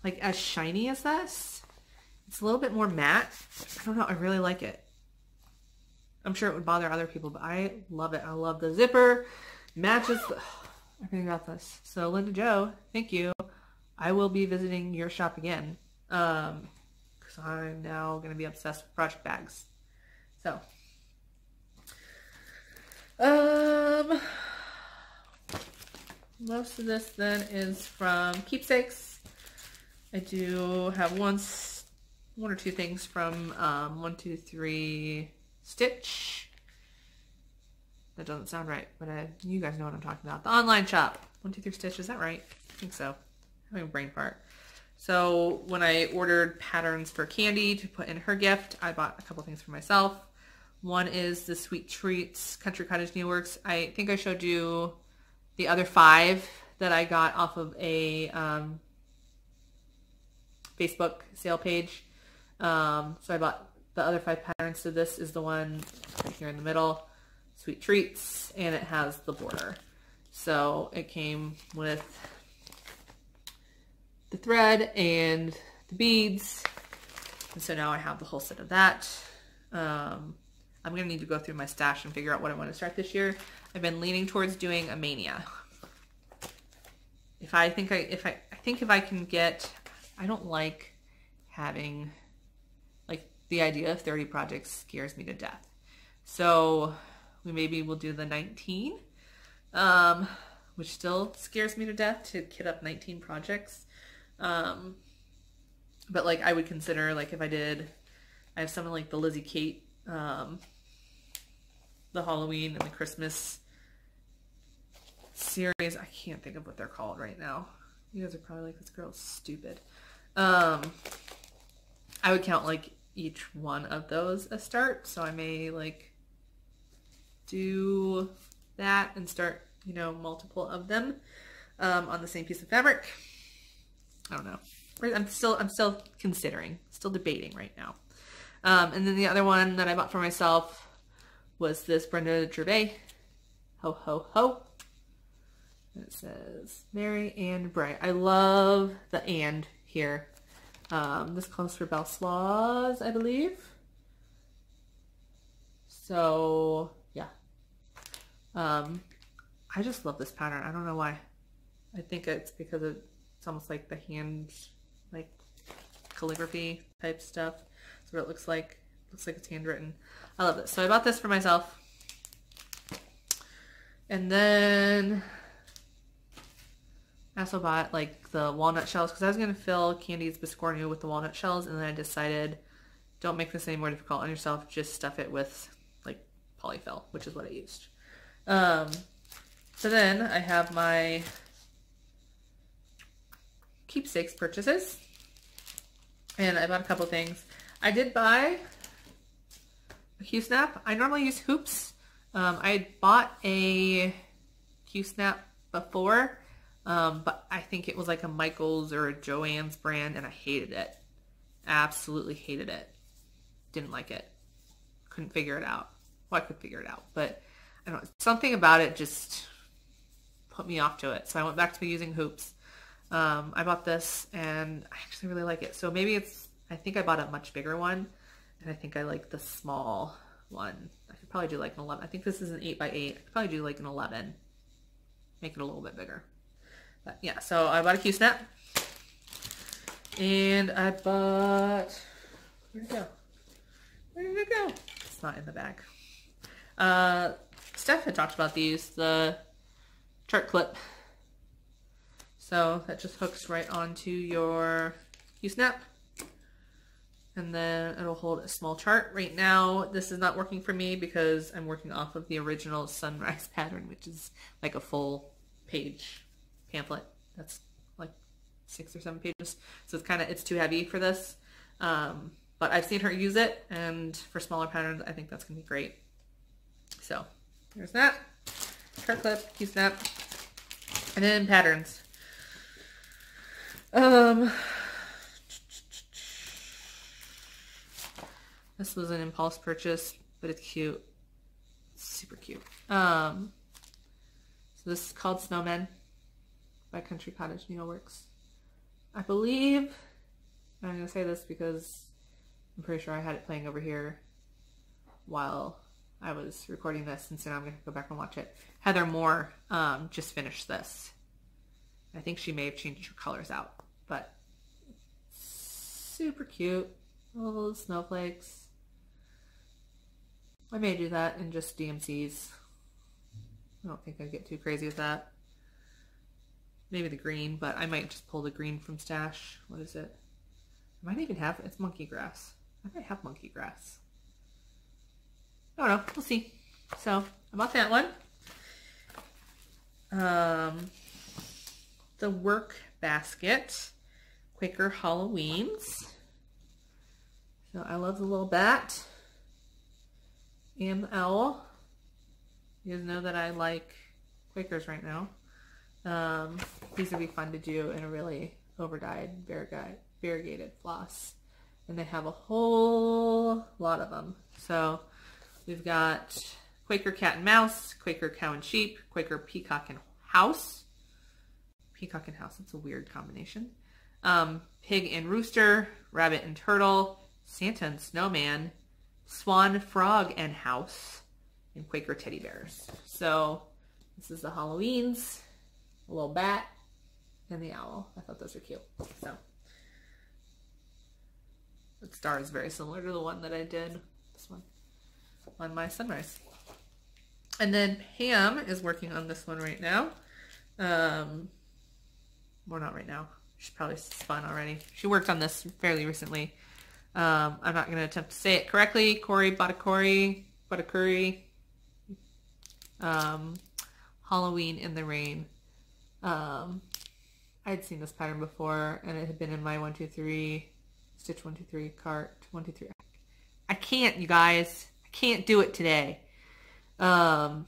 like as shiny as this. It's a little bit more matte. I don't know, I really like it. I'm sure it would bother other people, but I love it. I love the zipper, matches everything about this. So Linda Jo, thank you. I will be visiting your shop again because I'm now going to be obsessed with project bags. So most of this then is from Keepsakes. I do have one or two things from 123 Stitch. That doesn't sound right, but you guys know what I'm talking about. The online shop. 123 Stitch, is that right? I think so. I'm having a brain fart. So when I ordered patterns for Candy to put in her gift, I bought a couple things for myself. One is the Sweet Treats Country Cottage Needleworks. I think I showed you the other 5 that I got off of a Facebook sale page. So I bought the other 5 patterns. So this is the one right here in the middle, Sweet Treats, and it has the border. So it came with the thread and the beads. And so now I have the whole set of that. I'm going to need to go through my stash and figure out what I want to start this year. I've been leaning towards doing a mania. If I can get, I don't like having, like, the idea of 30 projects scares me to death. So maybe we'll do the 19, which still scares me to death to kit up 19 projects. But like I would consider, like if I have something like the Lizzie Kate, the Halloween and the Christmas series. I can't think of what they're called right now. You guys are probably like, this girl's stupid. I would count like each one of those a start. So I may like do that and start, you know, multiple of them. on the same piece of fabric. I don't know. I'm still considering, still debating right now. And then the other one that I bought for myself was this Brenda Gervais, Ho Ho Ho. And it says merry and bright. I love the and here. This calls for Belle Slaws, I believe. So yeah. I just love this pattern. I don't know why. I think it's because it's almost like the hand, like calligraphy type stuff. That's what it looks like. Looks like it's handwritten. I love this. So I bought this for myself. And then I also bought like the walnut shells because I was going to fill Candy's Biscornu with the walnut shells, and then I decided don't make this any more difficult on yourself. Just stuff it with like polyfill, which is what I used. So then I have my keepsakes purchases, and I bought a couple things. I did buy a Q-snap. I normally use hoops. I had bought a Q-snap before, but I think it was like a Michael's or a Joann's brand, and I hated it. Absolutely hated it. Didn't like it. Couldn't figure it out. Well, I could figure it out, but I don't know. Something about it just put me off to it. So I went back to using hoops. I bought this, and I actually really like it. So maybe it's, I think I bought a much bigger one, and I think I like the small one. I could probably do like an 11. I think this is an 8x8. I could probably do like an 11. Make it a little bit bigger. But yeah, so I bought a Q-snap. And I bought, where'd it go? Where did it go? It's not in the bag. Steph had talked about these, the chart clip. So that just hooks right onto your Q-snap. And then it'll hold a small chart. Right now, this is not working for me because I'm working off of the original sunrise pattern, which is like a full page pamphlet. That's like 6 or 7 pages. So it's too heavy for this. But I've seen her use it, and for smaller patterns, I think that's gonna be great. So there's that. Chart clip, Q-snap, and then patterns. This was an impulse purchase, but it's cute. It's super cute. So this is called Snowmen by Country Cottage Needleworks. I believe, I'm going to say this because I'm pretty sure I had it playing over here while I was recording this, and so now I'm going to go back and watch it. Heather Moore just finished this. I think she may have changed her colors out, but super cute. Little snowflakes. I may do that in just DMCs. I don't think I'd get too crazy with that. Maybe the green, but I might just pull the green from stash. What is it? I might even have, it's monkey grass. I might have monkey grass. I don't know, we'll see. So I bought that one. The work basket, Quaker Halloweens. So I love the little bat and the owl. You guys know that I like Quakers right now. These would be fun to do in a really overdyed variegated floss. And they have a whole lot of them. So we've got Quaker Cat and Mouse, Quaker Cow and Sheep, Quaker Peacock and House. Peacock and House, that's a weird combination. Pig and Rooster, Rabbit and Turtle, Santa and Snowman, Swan, Frog and House, and Quaker Teddy Bears. So this is the Halloweens, a little bat, and the owl. I thought those were cute. So the star is very similar to the one that I did, this one, on my sunrise. And then Pam is working on this one right now. Well, not right now. She's probably spun already. She worked on this fairly recently. I'm not going to attempt to say it correctly. Cory Batakuri, Halloween in the Rain. I had seen this pattern before, and it had been in my 123 Stitch 123 cart 123. I can't, you guys. I can't do it today. I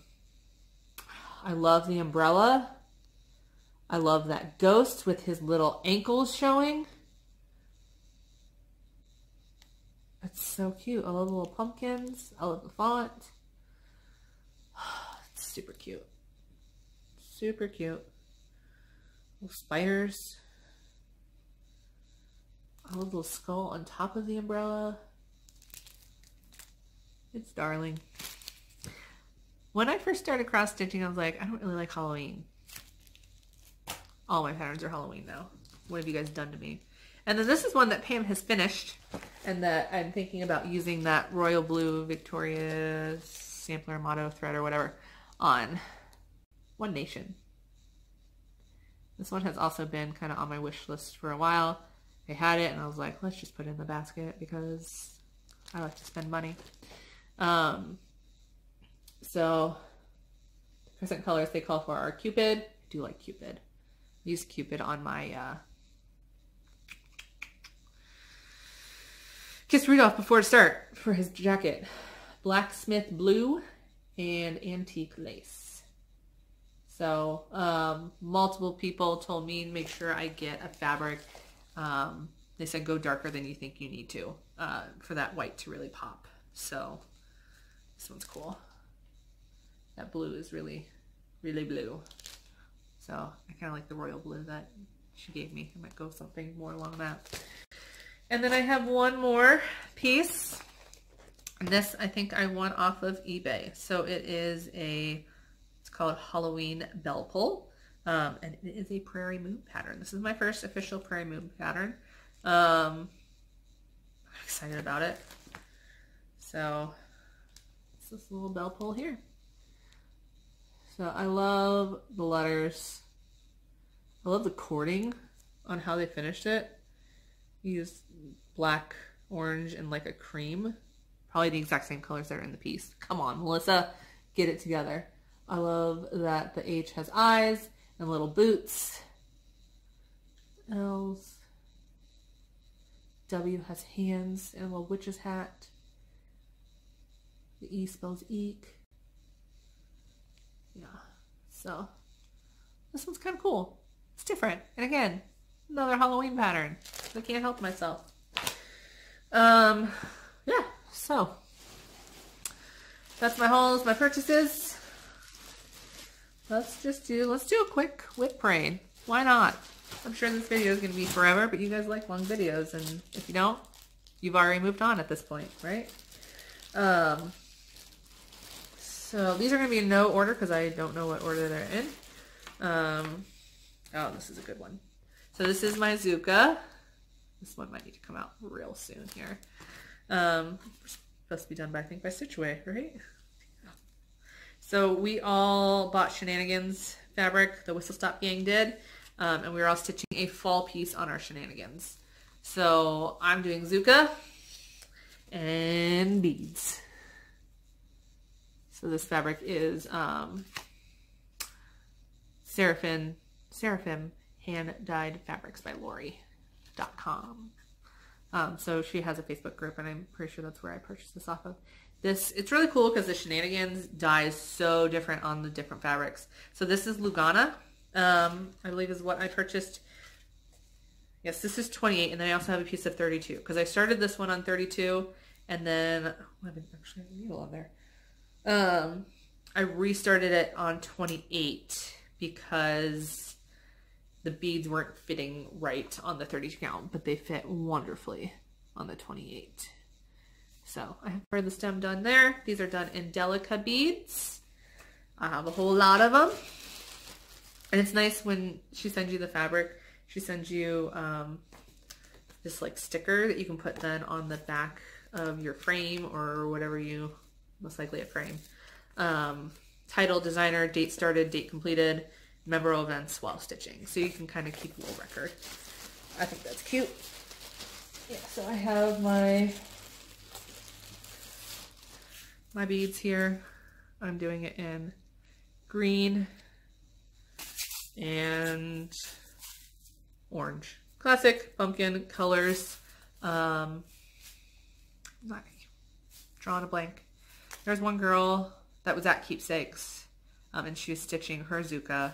love the umbrella. I love that ghost with his little ankles showing. That's so cute. I love the little pumpkins. I love the font. It's super cute. Super cute. Little spiders. I love the little skull on top of the umbrella. It's darling. When I first started cross stitching, I was like, I don't really like Halloween. All my patterns are Halloween now. What have you guys done to me? And then this is one that Pam has finished and that I'm thinking about using that royal blue Victoria's sampler motto thread or whatever on One Nation. This one has also been kind of on my wish list for a while. I had it and I was like, let's just put it in the basket because I like to spend money. So the present colors they call for are Cupid. I do like Cupid. I use Cupid on my Kiss Rudolph before to start for his jacket. Blacksmith blue and antique lace. So multiple people told me to make sure I get a fabric. They said go darker than you think you need to for that white to really pop. So this one's cool. That blue is really, really blue. So I kind of like the royal blue that she gave me. I might go something more along that. And then I have one more piece. And this I think I won off of eBay. So it is it's called Halloween Bell Pull. And it is a Prairie Moon pattern. This is my first official Prairie Moon pattern. I'm excited about it. So it's this little bell pull here. So I love the letters. I love the cording on how they finished it. You used black, orange, and like a cream. Probably the exact same colors that are in the piece. Come on, Melissa, get it together. I love that the H has eyes and little boots. L's. W has hands and a little witch's hat. The E spells eek. Yeah, so this one's kind of cool. It's different. And again, another Halloween pattern. I can't help myself. Yeah, so that's my hauls, my purchases. Let's do a quick whip parade. Why not? I'm sure this video is going to be forever, but you guys like long videos, and if you don't, you've already moved on at this point, right? So these are going to be in no order because I don't know what order they're in. Oh, this is a good one. So this is my Zuka. This one might need to come out real soon here. Supposed to be done by, I think, by Stitchway, right? So we all bought Shenanigans fabric. The Whistle Stop gang did. And we were all stitching a fall piece on our Shenanigans. So I'm doing Zuka and beads. So this fabric is Seraphim Hand-Dyed Fabrics by Lori.com. So she has a Facebook group, and I'm pretty sure that's where I purchased this off of. It's really cool because the Shenanigans dye is so different on the different fabrics. So this is Lugana, I believe is what I purchased. Yes, this is 28, and then I also have a piece of 32 because I started this one on 32, and then I have actually a needle on there. I restarted it on 28 because the beads weren't fitting right on the 32 count, but they fit wonderfully on the 28. So I have part of the stem done there. These are done in Delica beads. I have a whole lot of them. And it's nice when she sends you the fabric, she sends you this like sticker that you can put then on the back of your frame or whatever you, most likely a frame. Title, designer, date started, date completed, memorable events while stitching. So you can kind of keep a little record. I think that's cute. Yeah, so I have my beads here. I'm doing it in green and orange. Classic pumpkin colors. Not drawing a blank. There's one girl that was at Keepsakes, and she was stitching her Zuka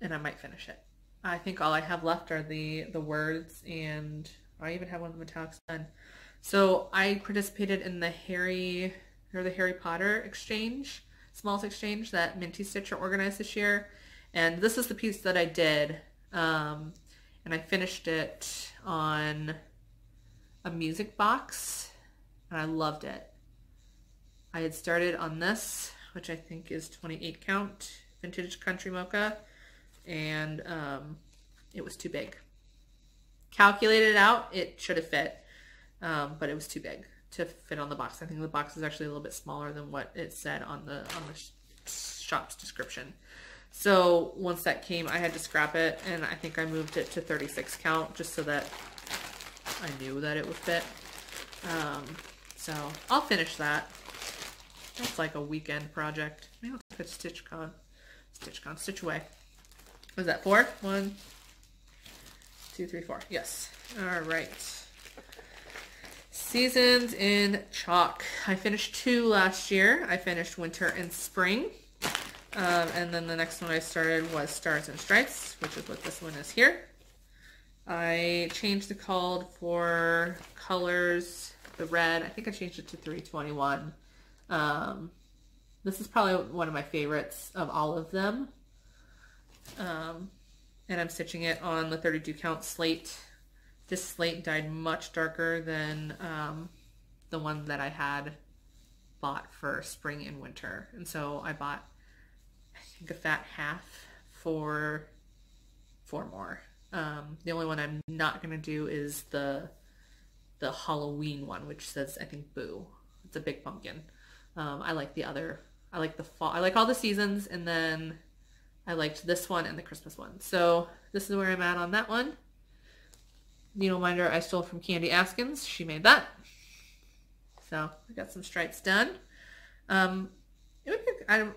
and I might finish it. I think all I have left are the words, and I even have one of the metallics done. So I participated in the Harry Potter exchange, Smalls exchange that Minty Stitch organized this year. And this is the piece that I did. And I finished it on a music box, and I loved it. I had started on this, which I think is 28 count, vintage country mocha, and it was too big. Calculated it out, it should have fit, but it was too big to fit on the box. I think the box is actually a little bit smaller than what it said on the shop's description. So once that came, I had to scrap it, and I think I moved it to 36 count just so that I knew that it would fit. So I'll finish that. That's like a weekend project. Maybe I'll put Stitch away. Was that 4? 1, 2, 3, 4. Yes. All right. Seasons in chalk. I finished 2 last year. I finished winter and spring. And then the next one I started was Stars and Stripes, which is what this one is here. I changed the call for colors, the red. I think I changed it to 321. This is probably one of my favorites of all of them. And I'm stitching it on the 32 count slate. This slate dyed much darker than the one that I had bought for spring and winter. And so I bought, I think, a fat half for 4 more. The only one I'm not going to do is the Halloween one, which says, I think, Boo. It's a big pumpkin. I like the other. I like the fall. I like all the seasons, and then I liked this one and the Christmas one. So this is where I'm at on that one. Needle minder I stole from Candy Askins. She made that. So I got some stripes done. I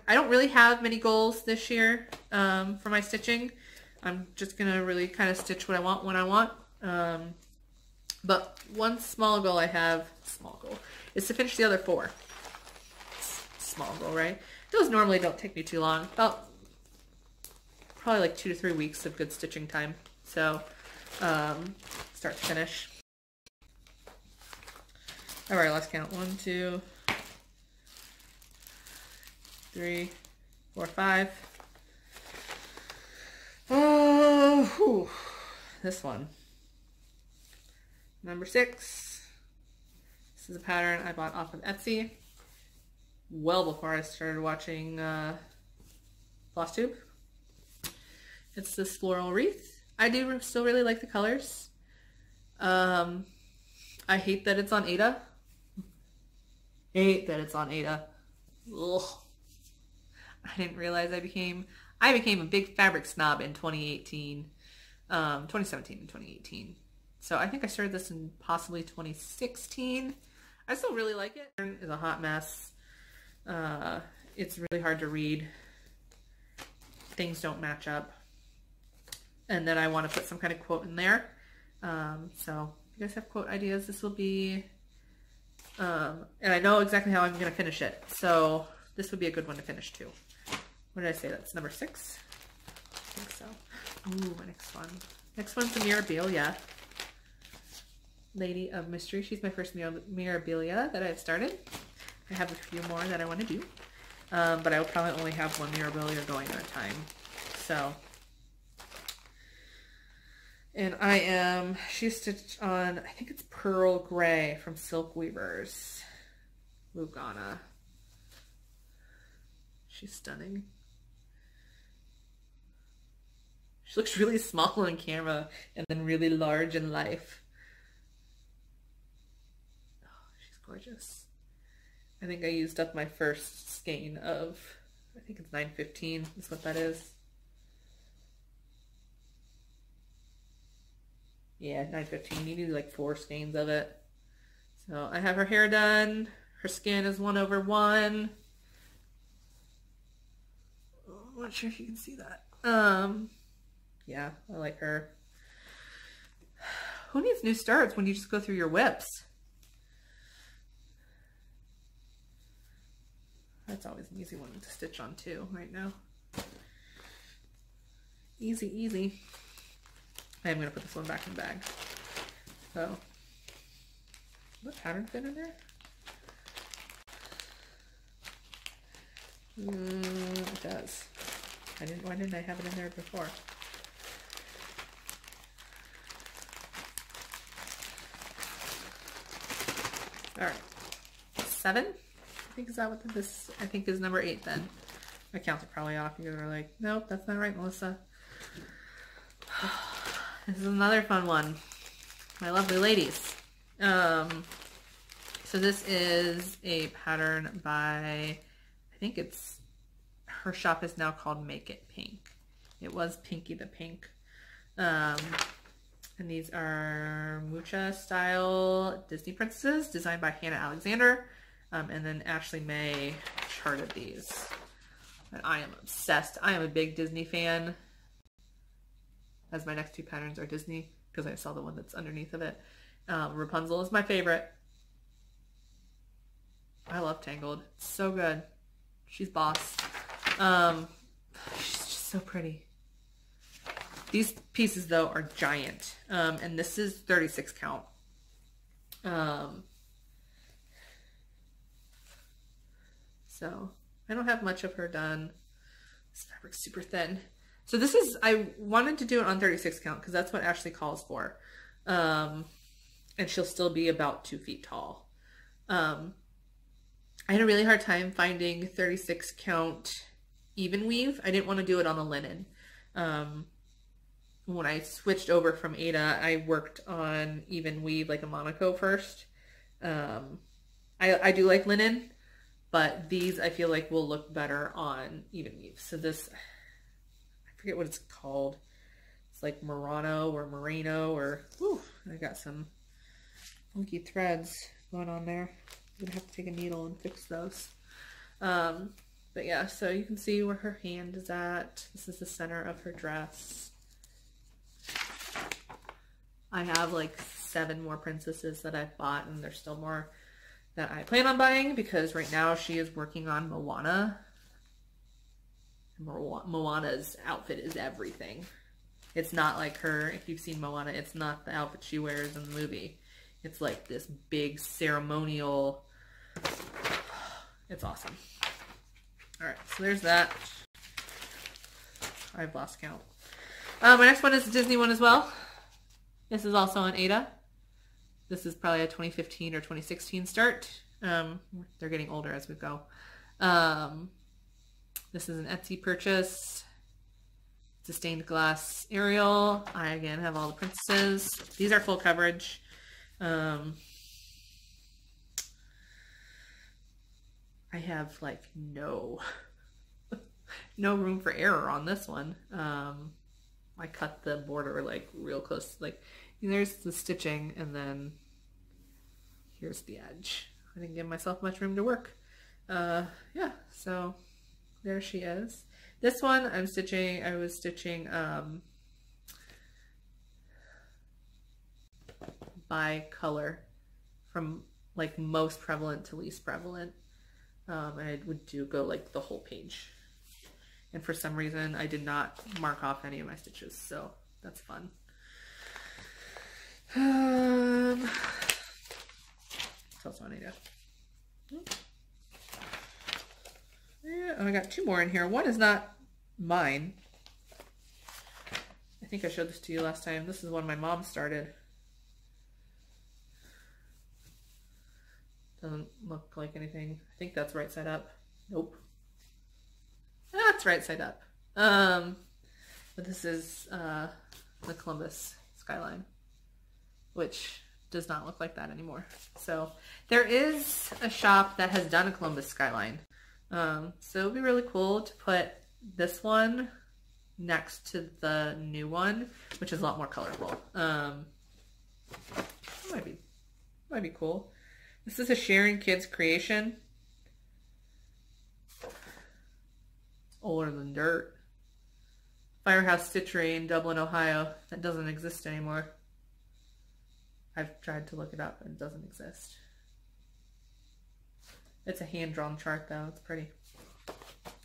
don't really have many goals this year for my stitching. I'm just going to really kind of stitch what I want when I want. But one small goal I have, is to finish the other 4. Small goal, right? Those normally don't take me too long. About probably like 2 to 3 weeks of good stitching time. So start to finish. All right, let's count. 1, 2, 3, 4, 5. Oh, this one. Number 6. This is a pattern I bought off of Etsy well before I started watching Flosstube. It's this floral wreath. I do still really like the colors. I hate that it's on Ada. Ugh. I didn't realize I became a big fabric snob in 2017 and 2018. So I think I started this in possibly 2016. I still really like it. It's a hot mess. It's really hard to read. Things don't match up. And then I want to put some kind of quote in there. So if you guys have quote ideas, this will be, and I know exactly how I'm going to finish it. So this would be a good one to finish too. What did I say? That's number 6? I think so. Ooh, my next one. Next one's the Mirabilia. Lady of Mystery. She's my first Mirabilia that I've started. I have a few more that I want to do. But I will probably only have one Mirabilia going at a time. So. And she's stitched on, I think it's Pearl Gray from Silk Weavers. Lugana. She's stunning. She looks really small on camera and then really large in life. Oh, she's gorgeous. I think I used up my first skein of, I think it's 915 is what that is. Yeah, 915. You need like 4 skeins of it. So I have her hair done. Her skin is 1/1. I'm not sure if you can see that. Yeah, I like her. Who needs new starts when you just go through your whips? That's always an easy one to stitch on too right now. Easy, easy. I am going to put this one back in the bag. So, what pattern fit in there? It does. Why didn't I have it in there before? All right, 7. I think is that what this? I think is number 8. Then my counts are probably off. You guys are like, nope, that's not right, Melissa. This is another fun one. My lovely ladies. So this is a pattern by, I think it's, her shop is now called Make It Pink. It was Pinky the Pink. And these are Mucha style Disney princesses designed by Hannah Alexander. And then Ashley May charted these. And I am obsessed. I am a big Disney fan. As my next 2 patterns are Disney, because I saw the one that's underneath of it. Rapunzel is my favorite. I love Tangled. It's so good. She's boss. She's just so pretty. These pieces, though, are giant. And this is 36 count. So, I don't have much of her done. This fabric's super thin. So this is, I wanted to do it on 36 count because that's what Ashley calls for. And she'll still be about 2 feet tall. I had a really hard time finding 36 count even weave. I didn't want to do it on the linen. When I switched over from Ada, I worked on even weave like a Monaco first. I do like linen, but these I feel like will look better on even weave. So this, I forget what it's called. It's like Murano or Merino or, whew, I got some funky threads going on there. I'm gonna have to take a needle and fix those. But yeah, so you can see where her hand is at. This is the center of her dress. I have like 7 more princesses that I've bought, and there's still more that I plan on buying because right now she is working on Moana. Moana's outfit is everything. It's not like her, if you've seen Moana, it's not the outfit she wears in the movie. It's like this big ceremonial, it's awesome. All right, so there's that. I've lost count. My next one is a Disney one as well. This is also an Ada. This is probably a 2015 or 2016 start. They're getting older as we go. This is an Etsy purchase. It's a stained glass Ariel. I again have all the princesses. These are full coverage. I have like no room for error on this one. I cut the border like real close. Like there's the stitching and then here's the edge. I didn't give myself much room to work. Yeah, so there she is. This one I was stitching by color from like most prevalent to least prevalent. And I would go like the whole page. And for some reason I did not mark off any of my stitches, so that's fun. It's also on Ada. Yeah, oh, I got 2 more in here. One is not mine. I think I showed this to you last time. This is one my mom started. Doesn't look like anything. I think that's right side up. Nope. That's right side up. But this is the Columbus skyline, which does not look like that anymore. So there is a shop that has done a Columbus skyline. So it would be really cool to put this one next to the new one, which is a lot more colorful. Might be cool. This is a Sharon Kids creation. Older than dirt. Firehouse Stitchery in Dublin, Ohio. That doesn't exist anymore. I've tried to look it up and it doesn't exist. It's a hand-drawn chart though. It's pretty.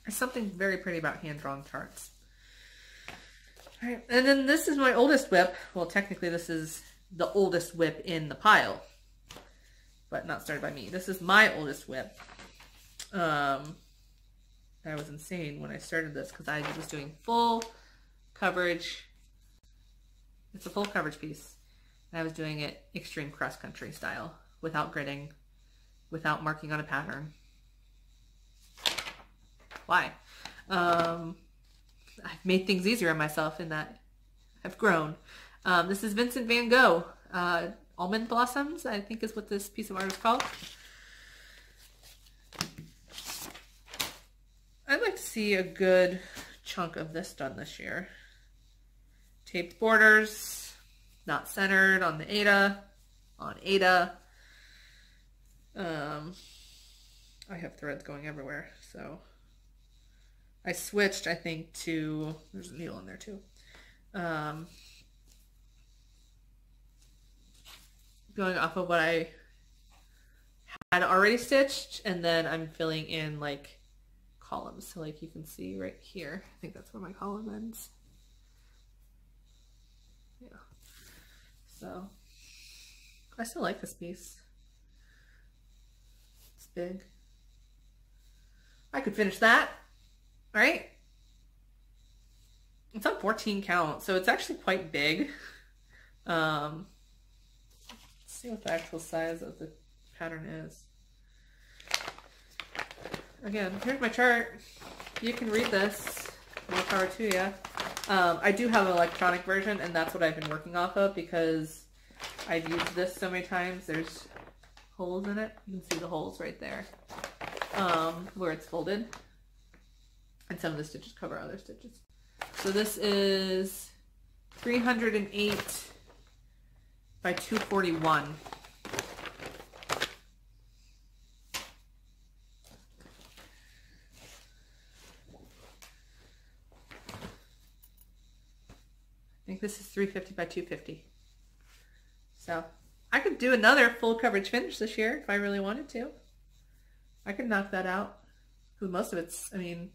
There's something very pretty about hand-drawn charts. All right, and then this is my oldest WIP. Well, technically this is the oldest WIP in the pile, but not started by me. This is my oldest WIP. I was insane when I started this because I was doing full coverage. It's a full coverage piece. And I was doing it extreme cross country style, without gridding, without marking on a pattern. Why? I've made things easier on myself in that I've grown. This is Vincent van Gogh. Almond Blossoms, I think is what this piece of art is called. I'd like to see a good chunk of this done this year. Taped borders, not centered on the Ada, on Ada. I have threads going everywhere, so I switched, I think, to, there's a needle in there too. Going off of what I had already stitched, and then I'm filling in like columns. So like you can see right here, I think that's where my column ends. Yeah. So I still like this piece. It's big. I could finish that, right? It's on 14 count, so it's actually quite big. Let's see what the actual size of the pattern is. Again, here's my chart. You can read this. More power to you. I do have an electronic version, and that's what I've been working off of because I've used this so many times. There's holes in it. You can see the holes right there where it's folded. And some of the stitches cover other stitches. So this is 308 by 241. I think this is 350 by 250. So I could do another full coverage finish this year if I really wanted to. I could knock that out. Because most of it's, I mean,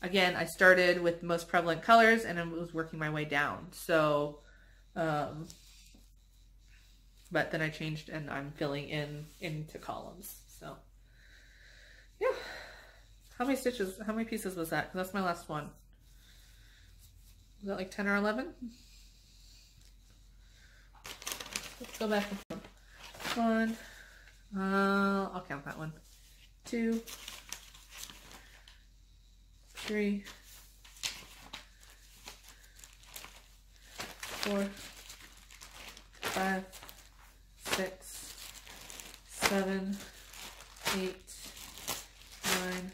again, I started with the most prevalent colors and I was working my way down. So, but then I changed and I'm filling in into columns. So, yeah. How many stitches, how many pieces was that? 'Cause that's my last one. Was that like 10 or 11? Let's go back and forth. One. I'll count that one. 2, 3, 4, 5, 6, 7, 8, 9,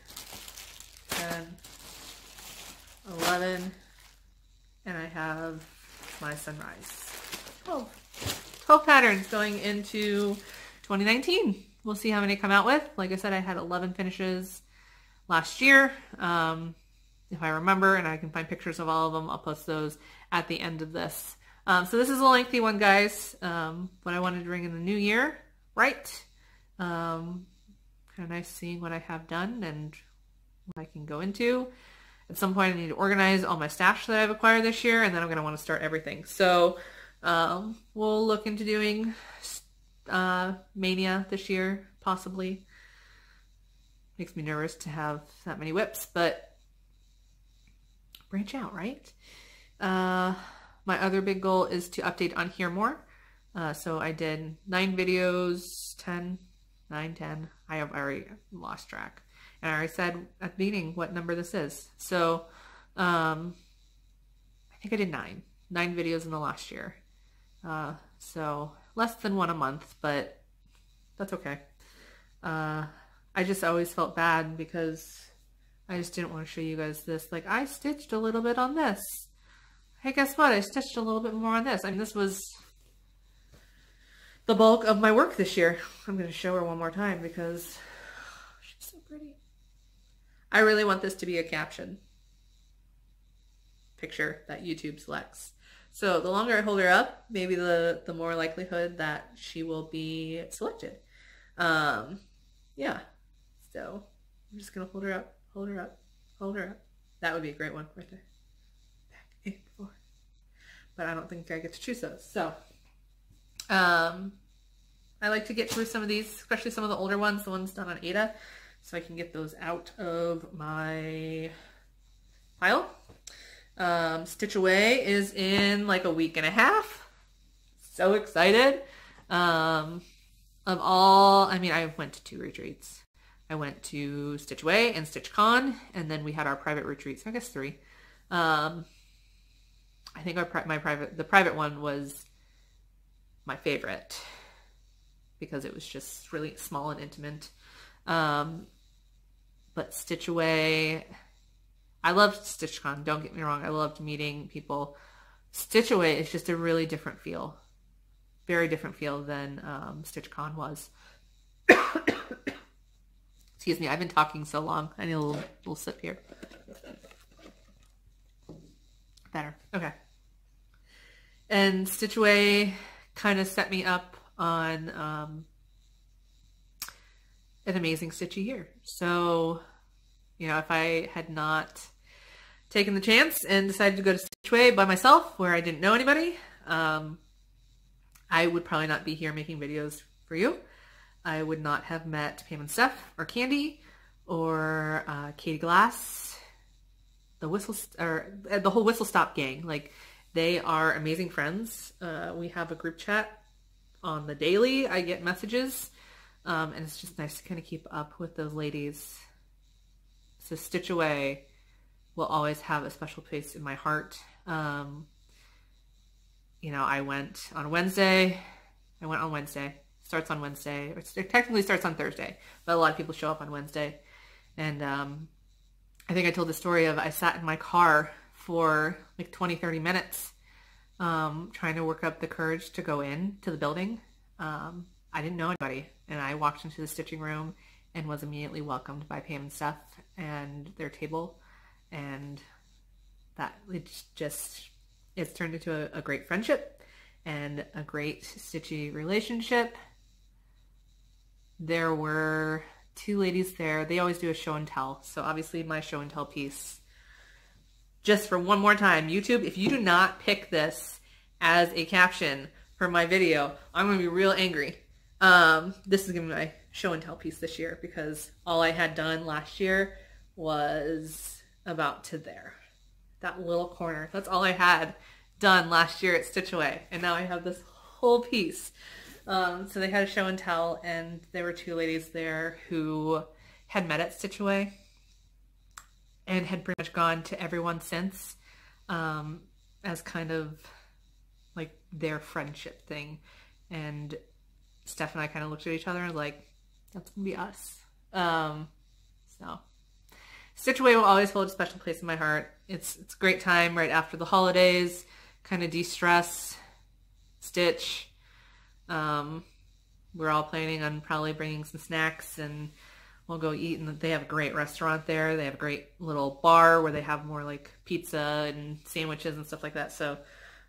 10, 11. And I have my sunrise. 12 patterns going into 2019. We'll see how many I come out with. Like I said, I had 11 finishes last year. If I remember, and I can find pictures of all of them, I'll post those at the end of this. So this is a lengthy one, guys. What I wanted to bring in the new year, right? Kind of nice seeing what I have done and what I can go into. At some point, I need to organize all my stash that I've acquired this year, and then I'm going to want to start everything. So we'll look into doing Mania this year, possibly. Makes me nervous to have that many whips, but branch out, right? My other big goal is to update on Here More. So I did 9 videos, 10, 9, 10. I have already lost track. And I already said at the beginning what number this is. So I think I did 9 videos in the last year. So less than one a month, but that's okay. I just always felt bad because I just didn't want to show you guys this. Like, I stitched a little bit on this. Hey, guess what? I stitched a little bit more on this. I mean, this was the bulk of my work this year. I'm going to show her one more time because she's so pretty. I really want this to be a caption picture that YouTube selects. So the longer I hold her up, maybe the more likelihood that she will be selected. Yeah. So I'm just going to hold her up, hold her up, hold her up. That would be a great one right there. Back and forth. but I don't think I get to choose those. So I like to get through some of these, especially some of the older ones, the ones done on Ada, so I can get those out of my pile. Stitch Away is in like a week and a half. So excited. I went to 2 retreats. I went to Stitch Away and StitchCon, and then we had our private retreat, so I guess 3. I think the private one was my favorite because it was just really small and intimate. But Stitch Away, I loved StitchCon, don't get me wrong. I loved meeting people. Stitch Away is just a really different feel. Very different feel than StitchCon was. Excuse me, I've been talking so long. I need a little sip here. Better. Okay. And Stitch Away kind of set me up on an amazing Stitchy year. So, if I had not taken the chance and decided to go to Stitch Away by myself where I didn't know anybody, I would probably not be here making videos for you. I would not have met Pam and Steph or Candy or Katie Glass, the whole Whistle Stop gang. Like, they are amazing friends. We have a group chat on the daily. I get messages, and it's just nice to kind of keep up with those ladies. So Stitch Away will always have a special place in my heart. I went on Wednesday. Starts on Wednesday. It technically starts on Thursday, but a lot of people show up on Wednesday. And I think I told the story of I sat in my car for like 20, 30 minutes trying to work up the courage to go in to the building. I didn't know anybody, and I walked into the stitching room and was immediately welcomed by Pam and Steph and their table, and that it's turned into a great friendship and a great Stitchy relationship. There were 2 ladies there. They always do a show and tell. So obviously my show and tell piece, just for one more time, YouTube, if you do not pick this as a caption for my video, I'm going to be real angry. This is going to be my show and tell piece this year because all I had done last year was about to there. That little corner. That's all I had done last year at Stitch Away. And now I have this whole piece. So they had a show and tell, and there were 2 ladies there who had met at Stitch Away and had pretty much gone to everyone since as kind of like their friendship thing. And Steph and I kind of looked at each other and like, that's gonna be us. So Stitch Away will always hold a special place in my heart. It's a great time right after the holidays, kind of de-stress, stitch. We're all planning on probably bringing some snacks and we'll go eat, and they have a great restaurant there. They have a great little bar where they have more like pizza and sandwiches and stuff like that. So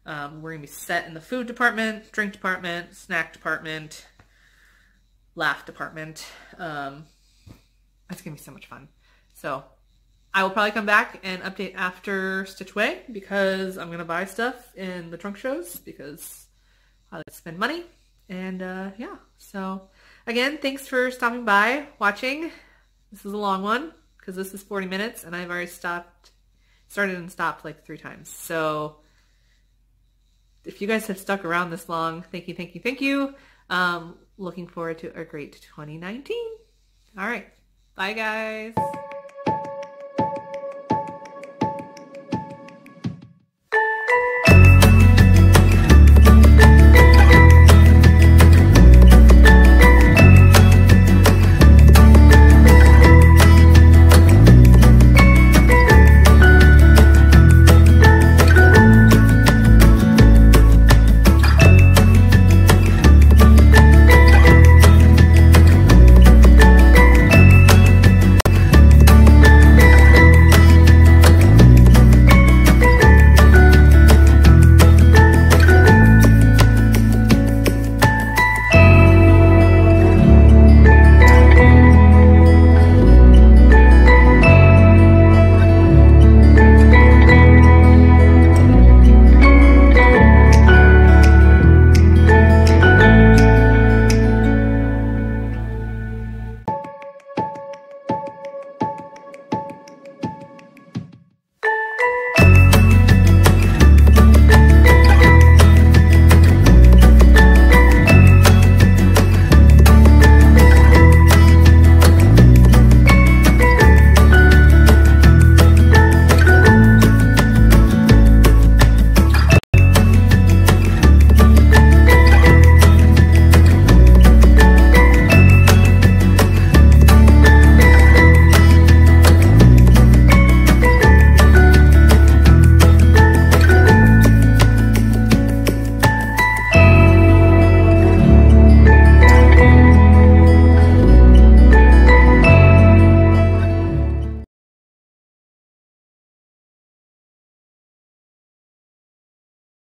we're gonna be set in the food department, drink department, snack department, laugh department. It's gonna be so much fun. So I will probably come back and update after Stitch Away because I'm gonna buy stuff in the trunk shows because I like to spend money. And yeah, so again, thanks for stopping by, watching. This is a long one because this is 40 minutes and I've already started and stopped like 3 times. So if you guys have stuck around this long, thank you, thank you, thank you. Looking forward to a great 2019. All right, bye guys.